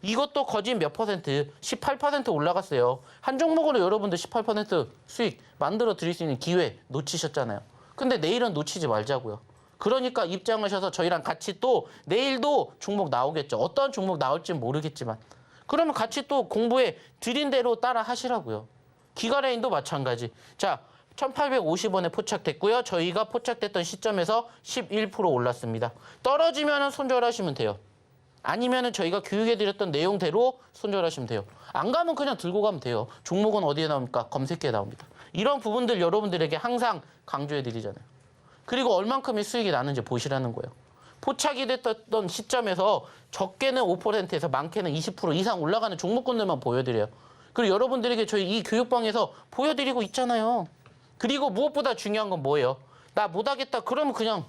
이것도 거진 몇 퍼센트? 18% 올라갔어요. 한 종목으로 여러분들 18% 수익 만들어 드릴 수 있는 기회 놓치셨잖아요. 근데 내일은 놓치지 말자고요. 그러니까 입장하셔서 저희랑 같이 또 내일도 종목 나오겠죠. 어떤 종목 나올지는 모르겠지만 그러면 같이 또 공부해 드린 대로 따라 하시라고요. 기가레인도 마찬가지. 자, 1,850원에 포착됐고요. 저희가 포착됐던 시점에서 11% 올랐습니다. 떨어지면 손절하시면 돼요. 아니면 저희가 교육해드렸던 내용대로 손절하시면 돼요. 안 가면 그냥 들고 가면 돼요. 종목은 어디에 나옵니까? 검색기에 나옵니다. 이런 부분들 여러분들에게 항상 강조해드리잖아요. 그리고 얼만큼의 수익이 나는지 보시라는 거예요. 포착이 됐던 시점에서 적게는 5%에서 많게는 20% 이상 올라가는 종목군들만 보여드려요. 그리고 여러분들에게 저희 이 교육방에서 보여드리고 있잖아요. 그리고 무엇보다 중요한 건 뭐예요? 나 못하겠다 그러면 그냥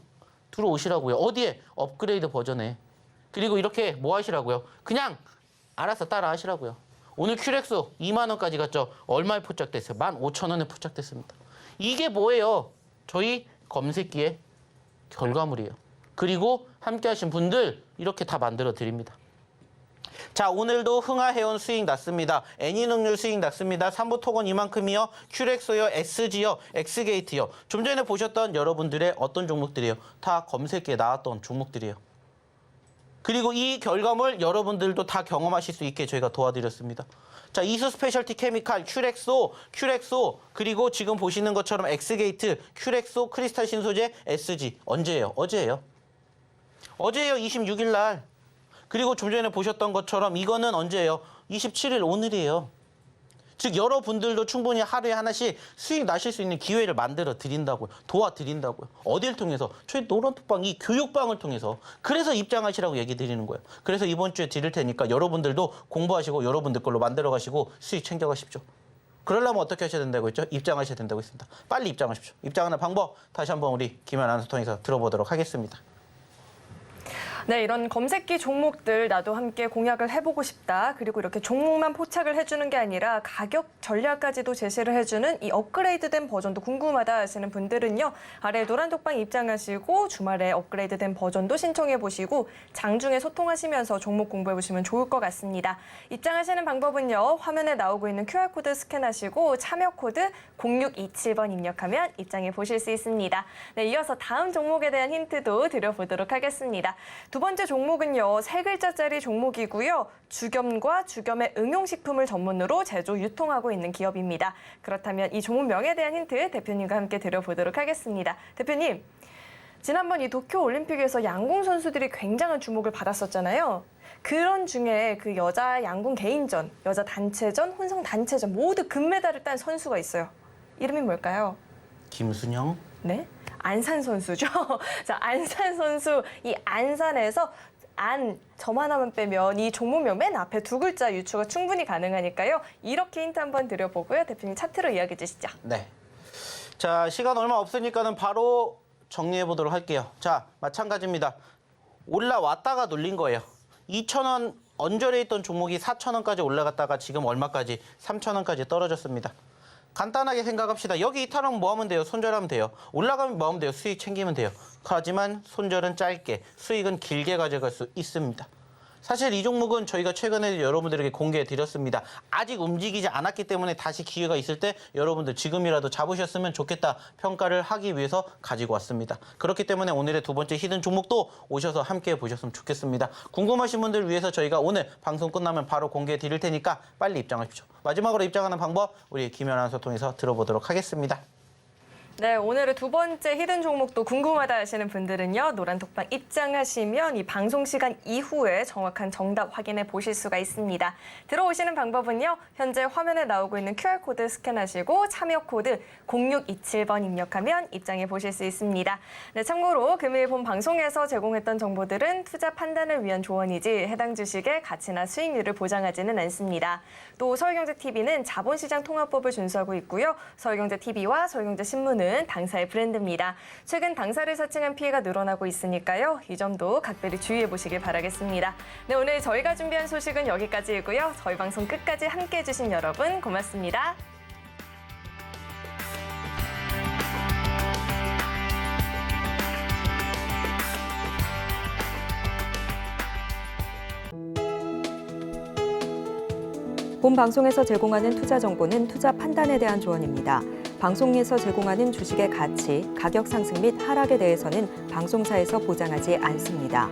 들어오시라고요. 어디에? 업그레이드 버전에. 그리고 이렇게 뭐 하시라고요? 그냥 알아서 따라 하시라고요. 오늘 큐렉스 2만 원까지 갔죠? 얼마에 포착됐어요? 15,000원에 포착됐습니다. 이게 뭐예요? 저희 검색기의 결과물이에요. 그리고 함께 하신 분들 이렇게 다 만들어 드립니다. 자, 오늘도 흥하해온 수익 났습니다. 애니능률 수익 났습니다. 삼부토건 이만큼이요. 큐렉소요, SG요, 엑스게이트요. 좀 전에 보셨던 여러분들의 어떤 종목들이에요? 다 검색기에 나왔던 종목들이에요. 그리고 이 결과물 여러분들도 다 경험하실 수 있게 저희가 도와드렸습니다. 자, 이수 스페셜티 케미칼, 큐렉소, 그리고 지금 보시는 것처럼 엑스게이트, 큐렉소, 크리스탈 신소재, SG. 언제예요? 어제예요. 어제예요. 26일 날. 그리고 좀 전에 보셨던 것처럼 이거는 언제예요? 27일 오늘이에요. 즉 여러분들도 충분히 하루에 하나씩 수익 나실 수 있는 기회를 만들어 드린다고요. 도와드린다고요. 어딜 통해서? 저희 노란톡방 이 교육방을 통해서. 그래서 입장하시라고 얘기 드리는 거예요. 그래서 이번 주에 드릴 테니까 여러분들도 공부하시고 여러분들 걸로 만들어 가시고 수익 챙겨 가십시오. 그러려면 어떻게 하셔야 된다고 했죠? 입장하셔야 된다고 했습니다. 빨리 입장하십시오. 입장하는 방법 다시 한번 우리 김현 아나운서 통해서 들어보도록 하겠습니다. 네, 이런 검색기 종목들 나도 함께 공략을 해보고 싶다. 그리고 이렇게 종목만 포착을 해주는 게 아니라 가격 전략까지도 제시를 해주는 이 업그레이드된 버전도 궁금하다 하시는 분들은요. 아래 노란톡방 입장하시고 주말에 업그레이드된 버전도 신청해보시고 장중에 소통하시면서 종목 공부해보시면 좋을 것 같습니다. 입장하시는 방법은요. 화면에 나오고 있는 QR코드 스캔하시고 참여 코드 0627번 입력하면 입장해 보실 수 있습니다. 네, 이어서 다음 종목에 대한 힌트도 드려보도록 하겠습니다. 두 번째 종목은요. 3글자짜리 종목이고요. 주겸과 주겸의 응용식품을 전문으로 제조, 유통하고 있는 기업입니다. 그렇다면 이 종목명에 대한 힌트 대표님과 함께 드려보도록 하겠습니다. 대표님, 지난번 이 도쿄올림픽에서 양궁 선수들이 굉장한 주목을 받았었잖아요. 그런 중에 그 여자 양궁 개인전, 여자 단체전, 혼성 단체전 모두 금메달을 딴 선수가 있어요. 이름이 뭘까요? 김순영? 네? 안산 선수죠. 자, 안산 선수, 이 안산에서 점 하나만 빼면 이 종목명 맨 앞에 두 글자 유추가 충분히 가능하니까요. 이렇게 힌트 한번 드려보고요. 대표님 차트로 이야기해 주시죠. 네. 자, 시간 얼마 없으니까는 바로 정리해 보도록 할게요. 자, 마찬가지입니다. 올라왔다가 눌린 거예요. 2,000원 언저리에 있던 종목이 4,000원까지 올라갔다가 지금 얼마까지? 3,000원까지 떨어졌습니다. 간단하게 생각합시다. 여기 이탈하면 뭐 하면 돼요? 손절하면 돼요. 올라가면 뭐 하면 돼요? 수익 챙기면 돼요. 하지만 손절은 짧게, 수익은 길게 가져갈 수 있습니다. 사실 이 종목은 저희가 최근에 여러분들에게 공개해 드렸습니다. 아직 움직이지 않았기 때문에 다시 기회가 있을 때 여러분들 지금이라도 잡으셨으면 좋겠다 평가를 하기 위해서 가지고 왔습니다. 그렇기 때문에 오늘의 두 번째 히든 종목도 오셔서 함께 보셨으면 좋겠습니다. 궁금하신 분들 위해서 저희가 오늘 방송 끝나면 바로 공개해 드릴 테니까 빨리 입장하십시오. 마지막으로 입장하는 방법 우리 김연 아나운서 통해서 들어보도록 하겠습니다. 네, 오늘의 두 번째 히든 종목도 궁금하다 하시는 분들은요. 노란톡방 입장하시면 이 방송 시간 이후에 정확한 정답 확인해 보실 수가 있습니다. 들어오시는 방법은요. 현재 화면에 나오고 있는 QR코드 스캔하시고 참여 코드 0627번 입력하면 입장해 보실 수 있습니다. 네, 참고로 금일 본 방송에서 제공했던 정보들은 투자 판단을 위한 조언이지 해당 주식의 가치나 수익률을 보장하지는 않습니다. 또 서울경제TV는 자본시장 통합법을 준수하고 있고요. 서울경제TV와 서울경제신문은 당사의 브랜드입니다. 최근 당사를 사칭한 피해가 늘어나고 있으니까요. 이 점도 각별히 주의해 보시길 바라겠습니다. 네, 오늘 저희가 준비한 소식은 여기까지이고요. 저희 방송 끝까지 함께해 주신 여러분 고맙습니다. 본 방송에서 제공하는 투자 정보는 투자 판단에 대한 조언입니다. 방송에서 제공하는 주식의 가치, 가격 상승 및 하락에 대해서는 방송사에서 보장하지 않습니다.